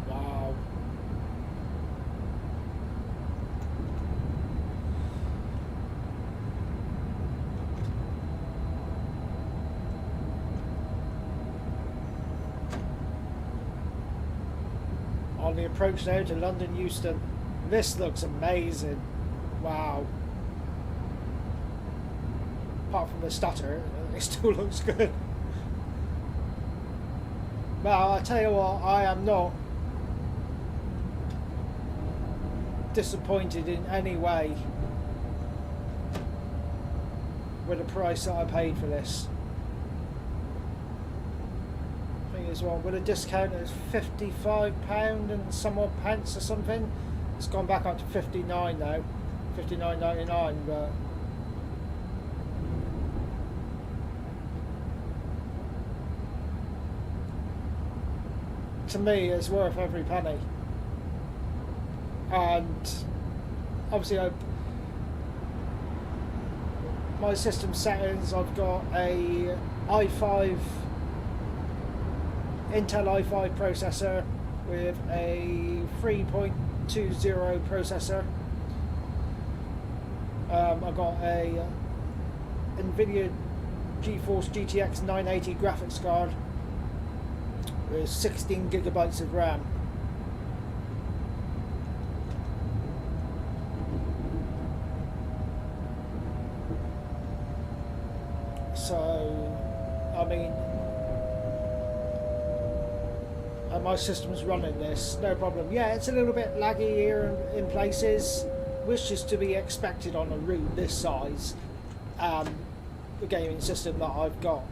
Wow. On the approach now to London Euston. This looks amazing. Wow. Apart from the stutter, it still looks good. Well, I tell you what, I am not disappointed in any way with the price that I paid for this. I think it's one with a discount it's £55 and some odd pence or something. It's gone back up to 59 now, 59.99, but to me it's worth every penny. And obviously my system settings, I've got a i5 Intel i5 processor with a 3.20 processor. I've got a NVIDIA GeForce GTX 980 graphics card with 16 gigabytes of RAM. So, I mean, and my system's running this, no problem. Yeah, it's a little bit laggy here in places, which is to be expected on a route this size. The gaming system that I've got.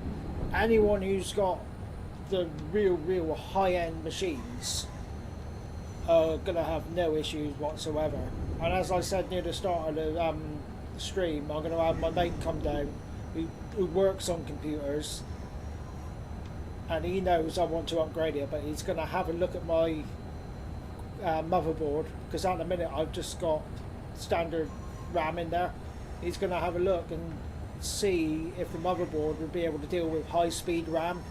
Anyone who's got the real high-end machines are gonna have no issues whatsoever. And as I said near the start of the stream, I'm gonna have my mate come down who works on computers, and he knows I want to upgrade it, but he's gonna have a look at my motherboard, because at the minute I've just got standard RAM in there. He's gonna have a look and see if the motherboard would be able to deal with high-speed RAM.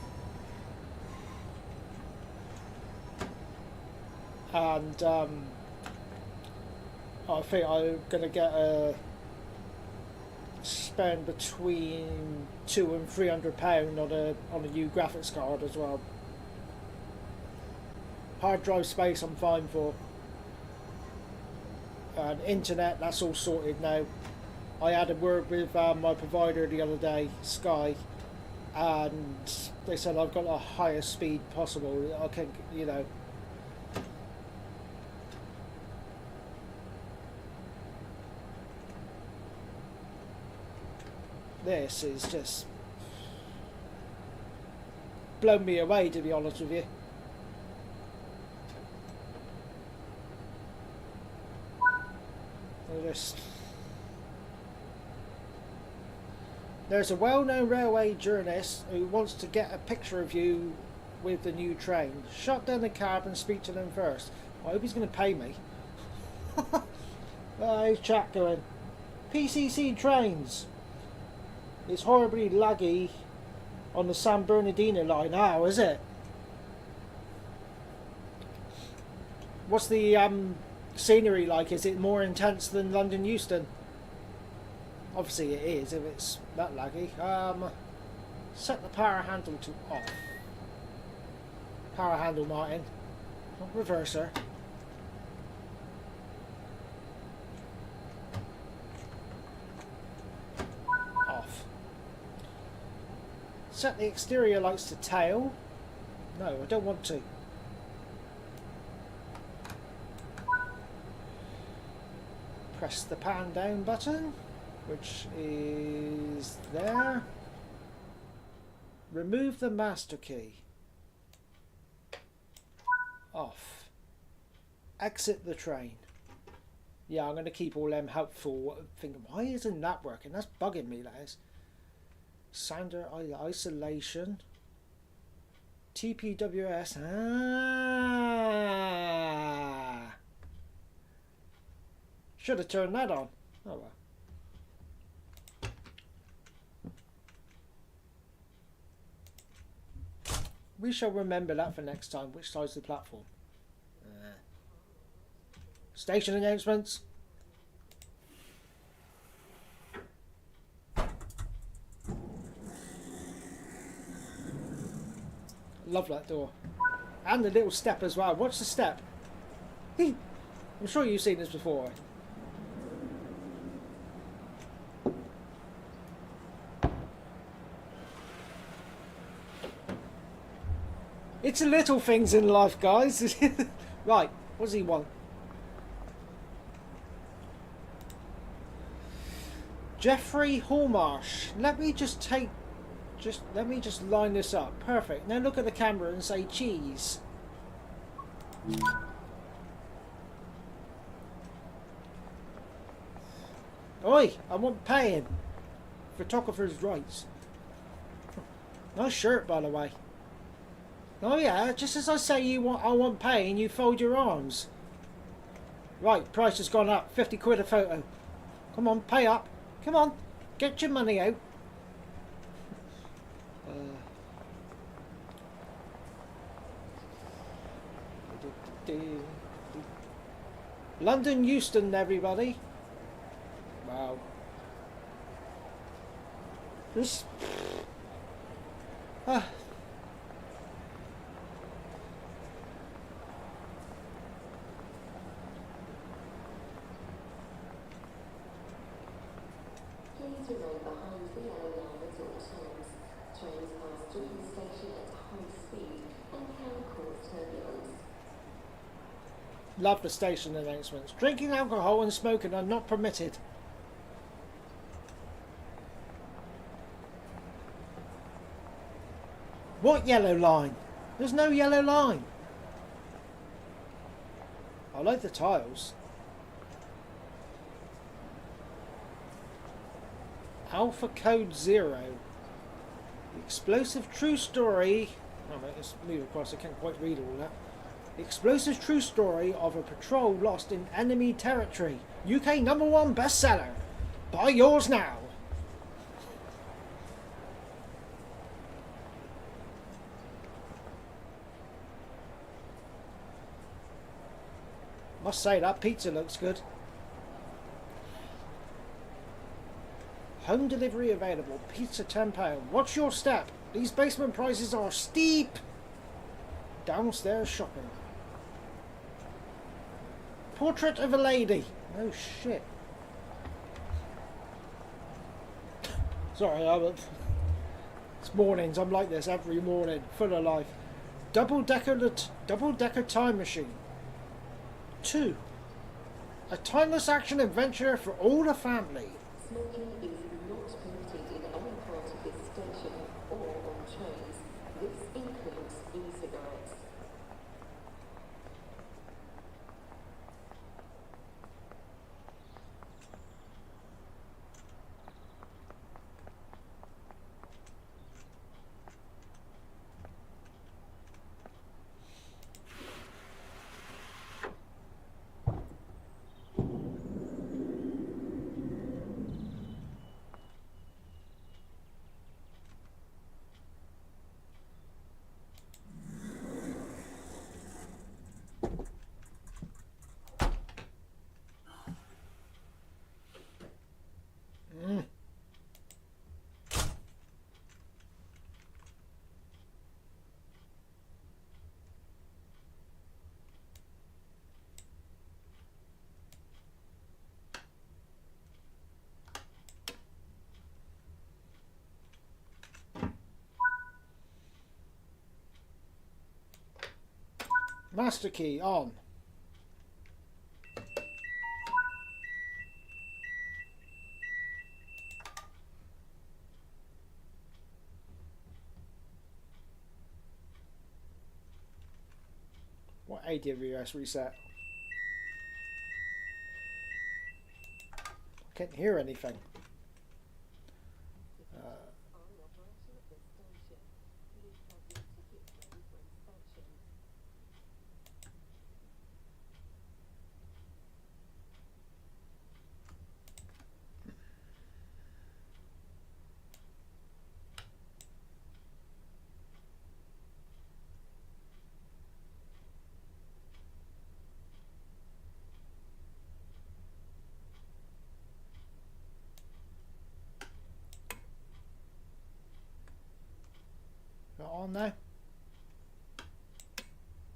And I think I'm gonna get spend between £200 and £300 on a new graphics card as well. Hard drive space I'm fine for. And internet, that's all sorted now. I had a word with my provider the other day, Sky, and they said I've got the highest speed possible. I can, you know. This is just blown me away, to be honest with you. There's a well-known railway journalist who wants to get a picture of you with the new train. Shut down the cab and speak to them first. I hope he's going to pay me. How's chat going? PCC trains. It's horribly laggy on the San Bernardino line now, is it? What's the scenery like? Is it more intense than London Euston? Obviously it is if it's that laggy. Set the power handle to off. Power handle, Martin. Not reverser. Off. Set the exterior lights to tail. No, I don't want to. Press the pan down button, which is there. Remove the master key. Off. Exit the train. Yeah, I'm going to keep all them helpful. Thinking, why isn't that working? That's bugging me, that is. Sounder isolation. TPWS. Ah. Should have turned that on. Oh well. We shall remember that for next time. Which side's the platform? Station announcements. Love that door. And the little step as well. Watch the step. I'm sure you've seen this before. It's the little things in life, guys. Right, what does he want? Jeffrey Hallmarsh. Let me just line this up. Perfect. Now look at the camera and say cheese. Oi, I want paying. Photographer's rights. Nice shirt, by the way. Oh yeah, just as I say I want paying, you fold your arms. Right, price has gone up. 50 quid a photo. Come on, pay up. Come on, get your money out. London Euston, everybody. Wow. This... Please remain behind the yellow line at all times. Trains pass through the station at high speed and can cause turbulence. Love the station announcements. Drinking alcohol and smoking are not permitted. What yellow line? There's no yellow line. I like the tiles. Alpha Code 0. The explosive true story. Oh, wait, let's move across. I can't quite read all that. The explosive true story of a patrol lost in enemy territory. UK #1 bestseller. Buy yours now. Must say that pizza looks good. Home delivery available. Pizza £10. Watch your step. These basement prices are steep. Downstairs shopping. Portrait of a lady. Oh shit. Sorry, it's mornings. I'm like this every morning. Full of life. Double decker time machine. 2. A timeless action adventure for all the family. Smoking is not permitted in any part of this station or on trains. This includes e-cigarettes. Master key on. What AWS reset? I can't hear anything. Not on now?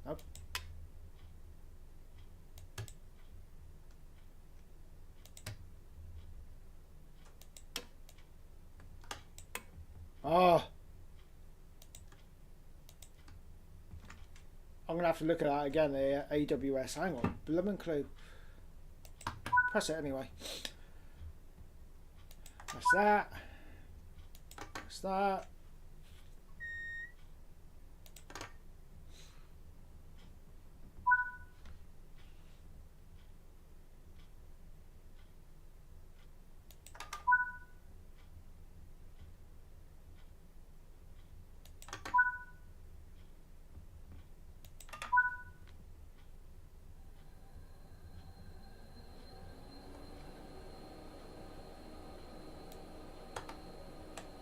Nope. Oh. I'm going to have to look at that again, the AWS. Hang on. Blooming clue. Press it anyway. That's that. That's that.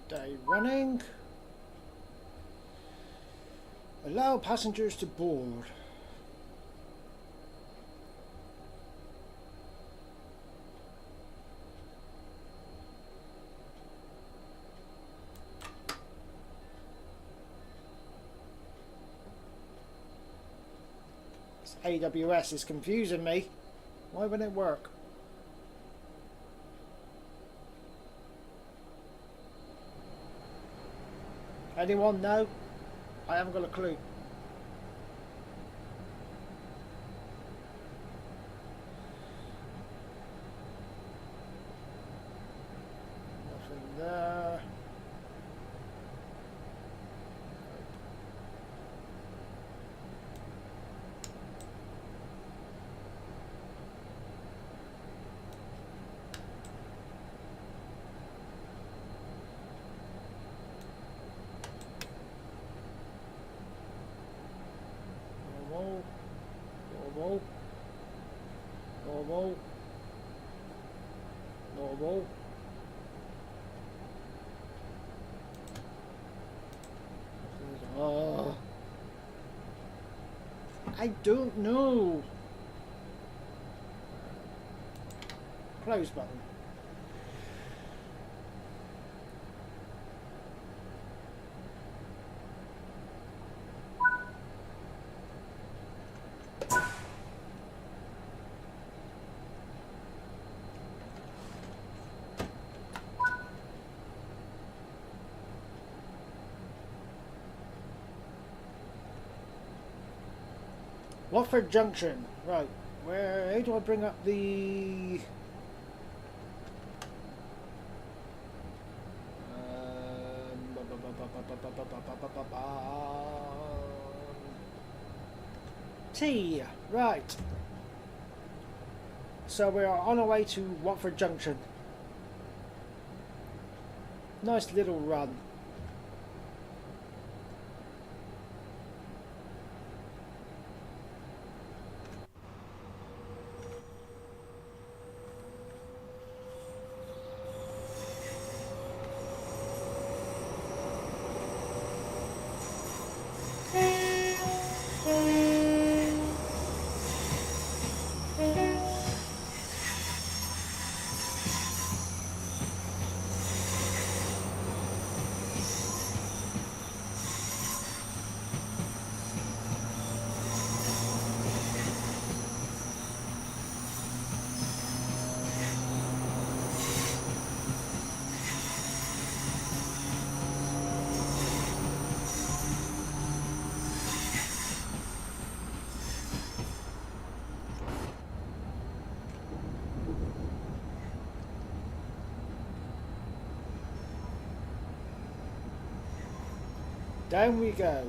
Day running. Allow passengers to board. This AWS is confusing me. Why wouldn't it work? Anyone know? I haven't got a clue. Nothing there. Normal. Normal. Normal. Oh. I don't know. Close button. Watford Junction. Right. Where do I bring up the... T. Right. So we are on our way to Watford Junction. Nice little run. Down we go.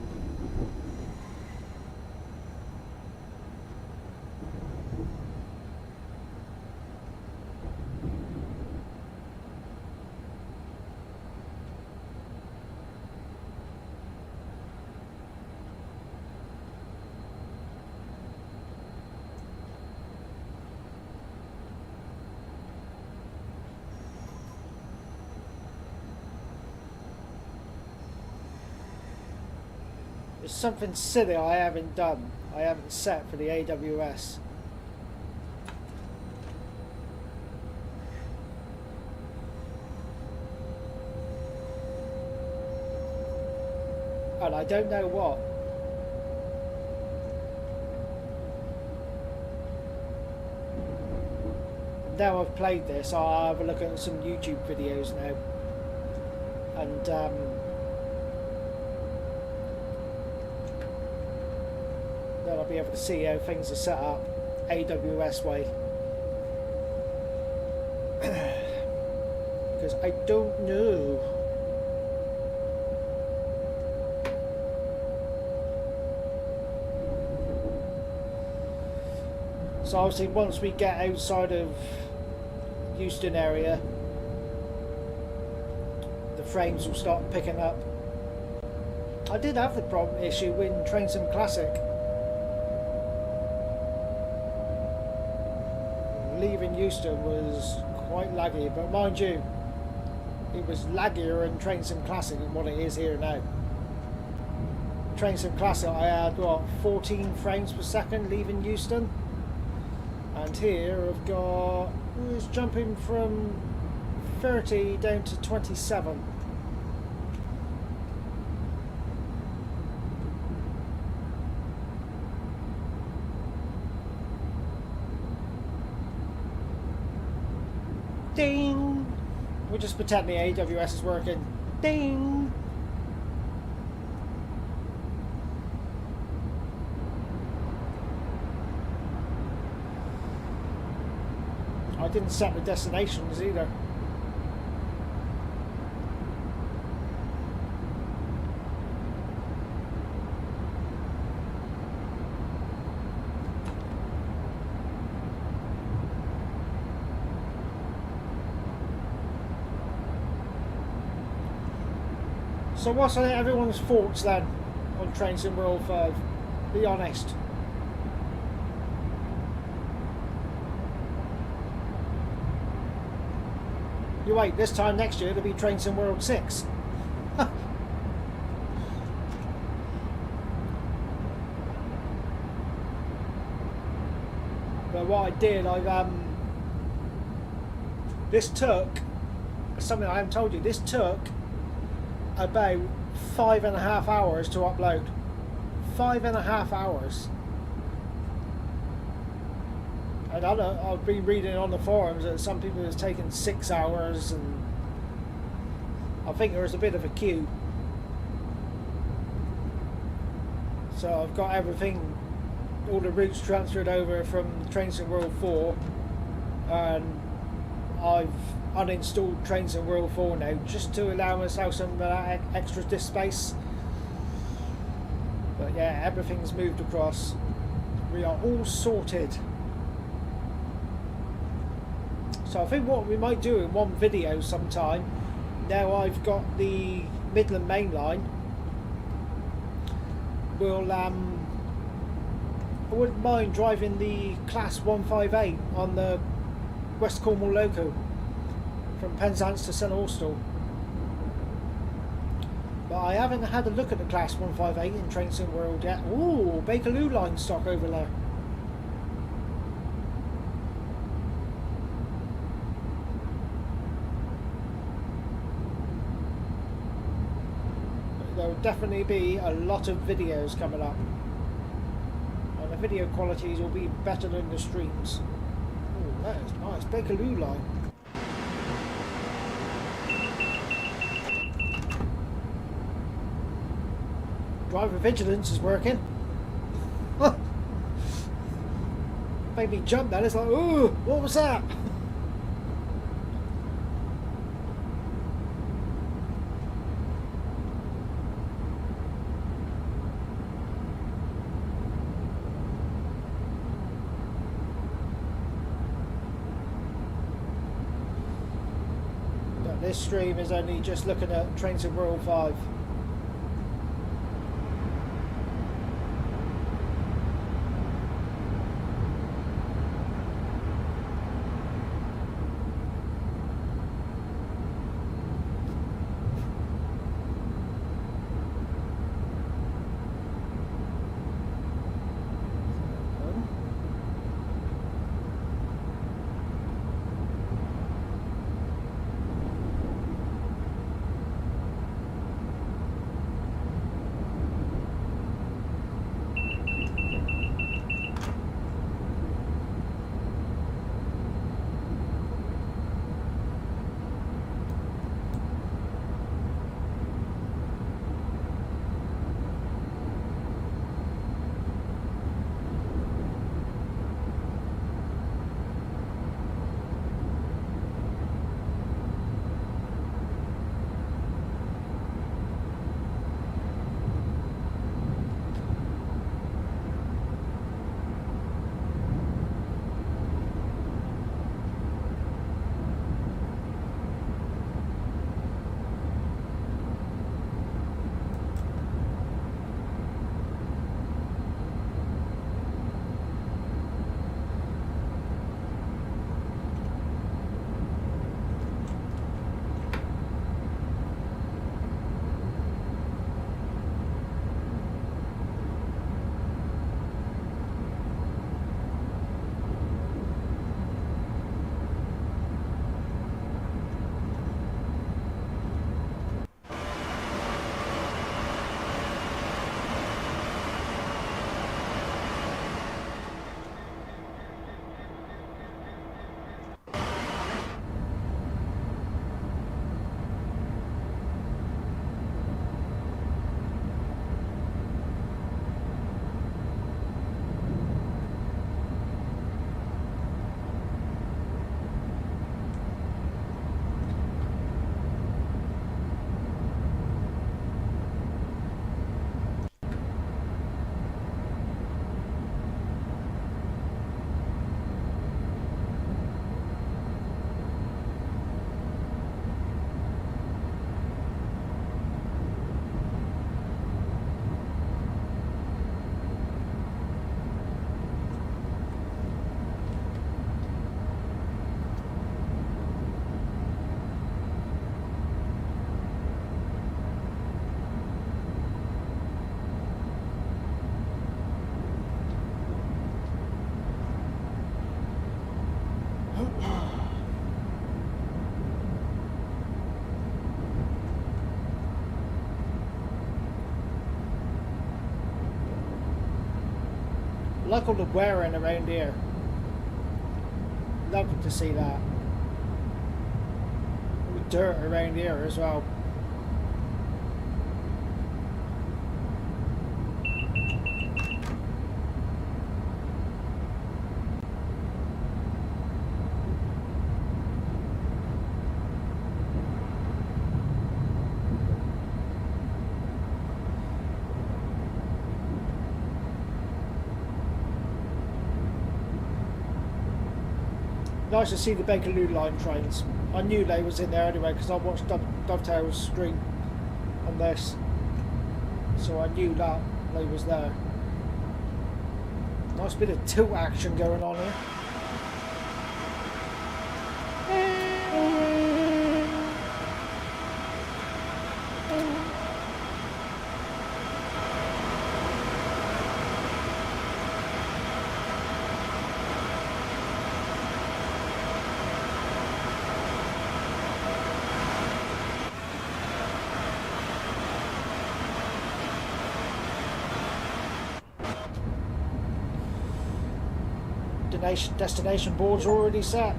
There's something silly I haven't done. I haven't set for the AWS. And I don't know what. Now I've played this, I'll have a look at some YouTube videos now. And then I'll be able to see how things are set up AWS way. Because I don't know. So obviously once we get outside of Houston area, the frames will start picking up. I did have the problem issue in Train Sim Classic. Leaving Houston was quite laggy, but mind you, it was laggier in Train Sim Classic than what it is here now. Train Sim Classic I had what, 14 frames per second leaving Houston, and here I've got, it's jumping from 30 down to 27. Ding! We'll just pretend the AWS is working. Ding! I didn't set the destinations either. So what's everyone's thoughts then on Train Sim World 5? Be honest. You wait, this time next year it'll be Train Sim World 6. But what I did, this took, something I haven't told you, this took about 5.5 hours to upload. 5.5 hours. And I've been reading on the forums that some people it's taken 6 hours, and I think there was a bit of a queue. So I've got everything, all the routes transferred over from Train Sim World 4, and I've uninstalled Train Sim World 4 now just to allow myself some extra disk space. But yeah, everything's moved across. We are all sorted. So I think what we might do in one video sometime, now I've got the Midland Main Line, we'll I wouldn't mind driving the Class 158 on the West Cornwall Loco from Penzance to St Austell. But I haven't had a look at the Class 158 in Train Sim World yet. Ooh, Bakerloo line stock over there. There will definitely be a lot of videos coming up, and the video qualities will be better than the streams. Oh, that is nice, Bakerloo line. Driver vigilance is working. Made me jump then, it's like, ooh, what was that? this stream is only just looking at Train Sim World 5. Like all the wearing around here. Lovely to see that. All the dirt around here as well. Nice to see the Bakerloo line trains. I knew they was in there anyway because I watched Dovetail's stream on this, so I knew that they was there. Nice bit of tilt action going on here. Destination board's already set.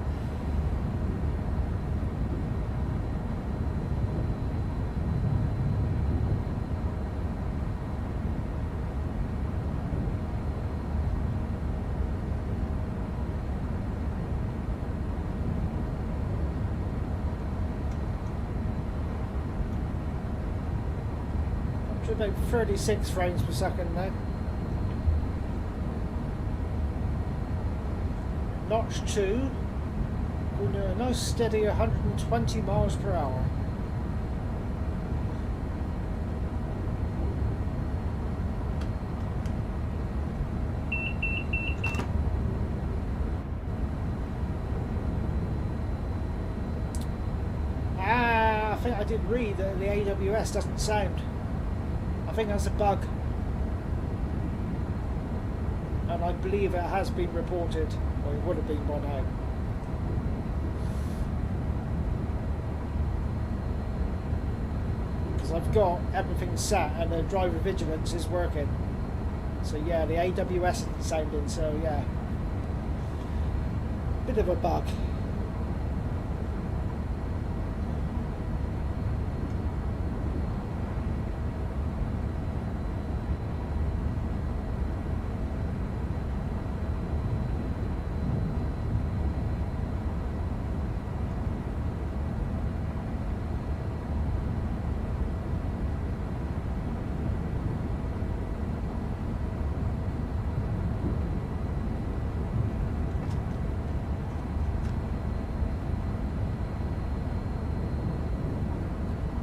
Up to about 36 frames per second now. Notch 2, We're doing a nice steady 120 miles per hour. I think I did read that the AWS doesn't sound. I think that's a bug. And I believe it has been reported, or it would have been by now. Because I've got everything set and the driver vigilance is working. So yeah, the AWS isn't sounding, so yeah. Bit of a bug.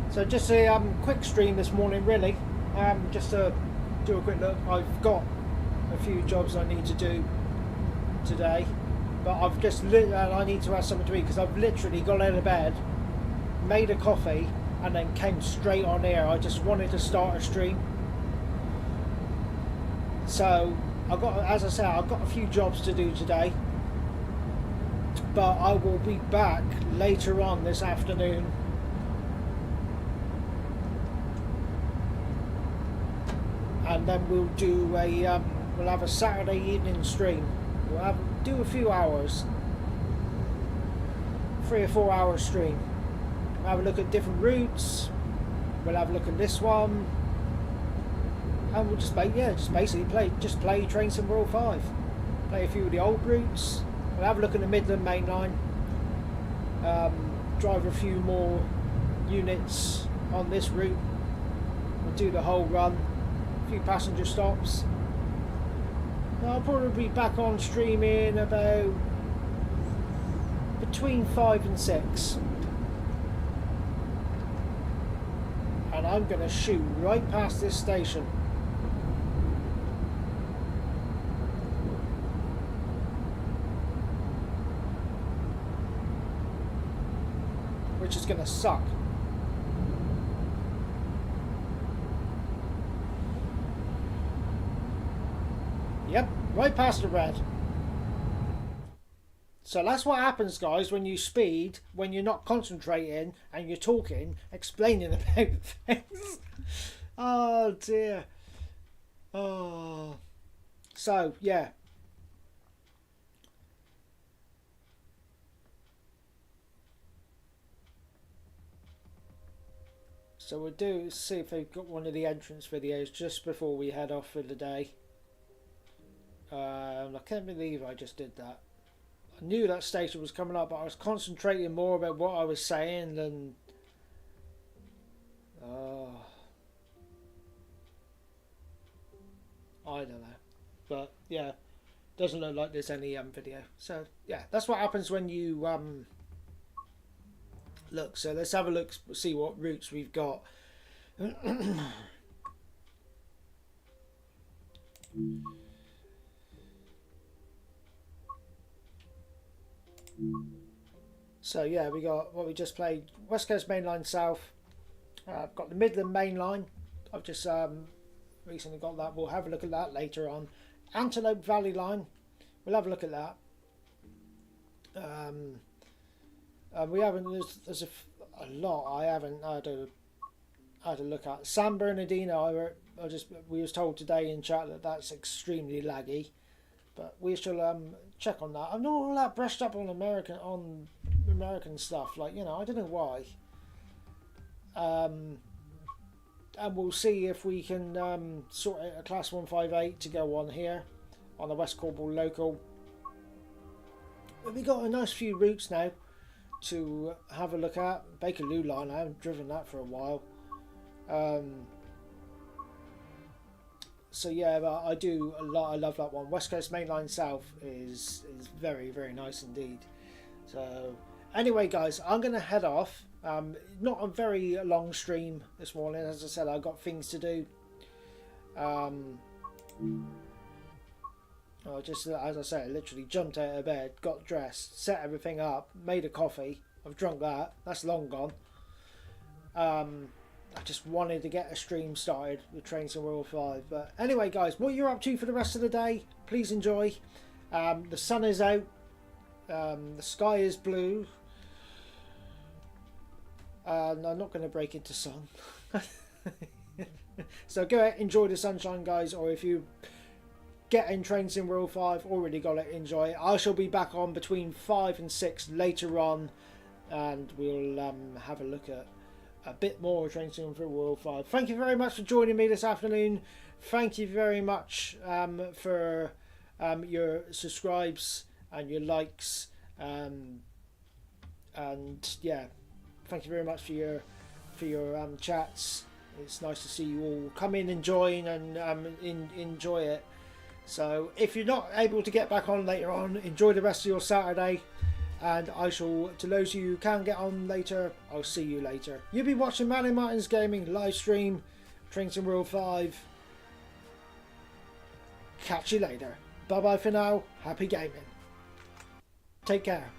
So just a quick stream this morning, really, just to do a quick look. I've got a few jobs I need to do today, but I've just I need to have something to eat because I've literally got out of bed, made a coffee, and then came straight on air. I just wanted to start a stream. So I've got, as I said, I've got a few jobs to do today, but I will be back later on this afternoon. And then we'll do a we'll have a Saturday evening stream. We'll do a few hours, 3 or 4 hour stream. We'll have a look at different routes. We'll have a look at this one, and we'll just basically play Train Sim World 5. Play a few of the old routes. We'll have a look at the Midland Main Line. Drive a few more units on this route. We'll do the whole run. Few passenger stops. I'll probably be back on streaming about between 5 and 6, and I'm going to shoot right past this station. Which is going to suck. Yep, right past the red. So that's what happens, guys, when you speed, when you're not concentrating and you're talking, explaining about things. Oh dear. Oh. So, yeah. So we'll see if they've got one of the entrance videos just before we head off for the day. I can't believe I just did that. I knew that station was coming up, but I was concentrating more about what I was saying than... I don't know. But, yeah. Doesn't look like there's any video. So, yeah. That's what happens when you... Look, so let's have a look, see what routes we've got. So yeah, we got what we just played: West Coast Main Line South. I've got the Midland Main Line. I've just recently got that. We'll have a look at that later on. Antelope Valley Line. We'll have a look at that. We haven't. There's a lot I haven't had a look at. San Bernardino. We was told today in chat that that's extremely laggy. But we shall check on that. I'm not all that brushed up on American stuff. Like, you know, I don't know why. And we'll see if we can sort out a Class 158 to go on here on the West Cornwall local. But we got a nice few routes now to have a look at. Bakerloo line, I haven't driven that for a while. So yeah, but I do a lot. I love that one. West Coast Main Line South is very, very nice indeed. So anyway, guys, I'm going to head off. Not a very long stream this morning. As I said, I've got things to do. Just as I say, I literally jumped out of bed, got dressed, set everything up, made a coffee. I've drunk that. That's long gone. I just wanted to get a stream started with Train Sim World 5. But anyway, guys, what you're up to for the rest of the day, please enjoy. The sun is out. The sky is blue. No, I'm not going to break into song. So go ahead, enjoy the sunshine, guys. Or if you get in Train Sim World 5, already got it, enjoy it. I shall be back on between 5 and 6 later on. And we'll have a look at a bit more Train Sim World 5. Thank you very much for joining me this afternoon. Thank you very much for your subscribes and your likes. And yeah, thank you very much for your chats. It's nice to see you all come in and join and enjoy it. So if you're not able to get back on later on, enjoy the rest of your Saturday. And I shall, to those of you who can get on later, I'll see you later. You'll be watching Manny Martin's Gaming live stream, Train Sim World 5. Catch you later. Bye bye for now. Happy gaming. Take care.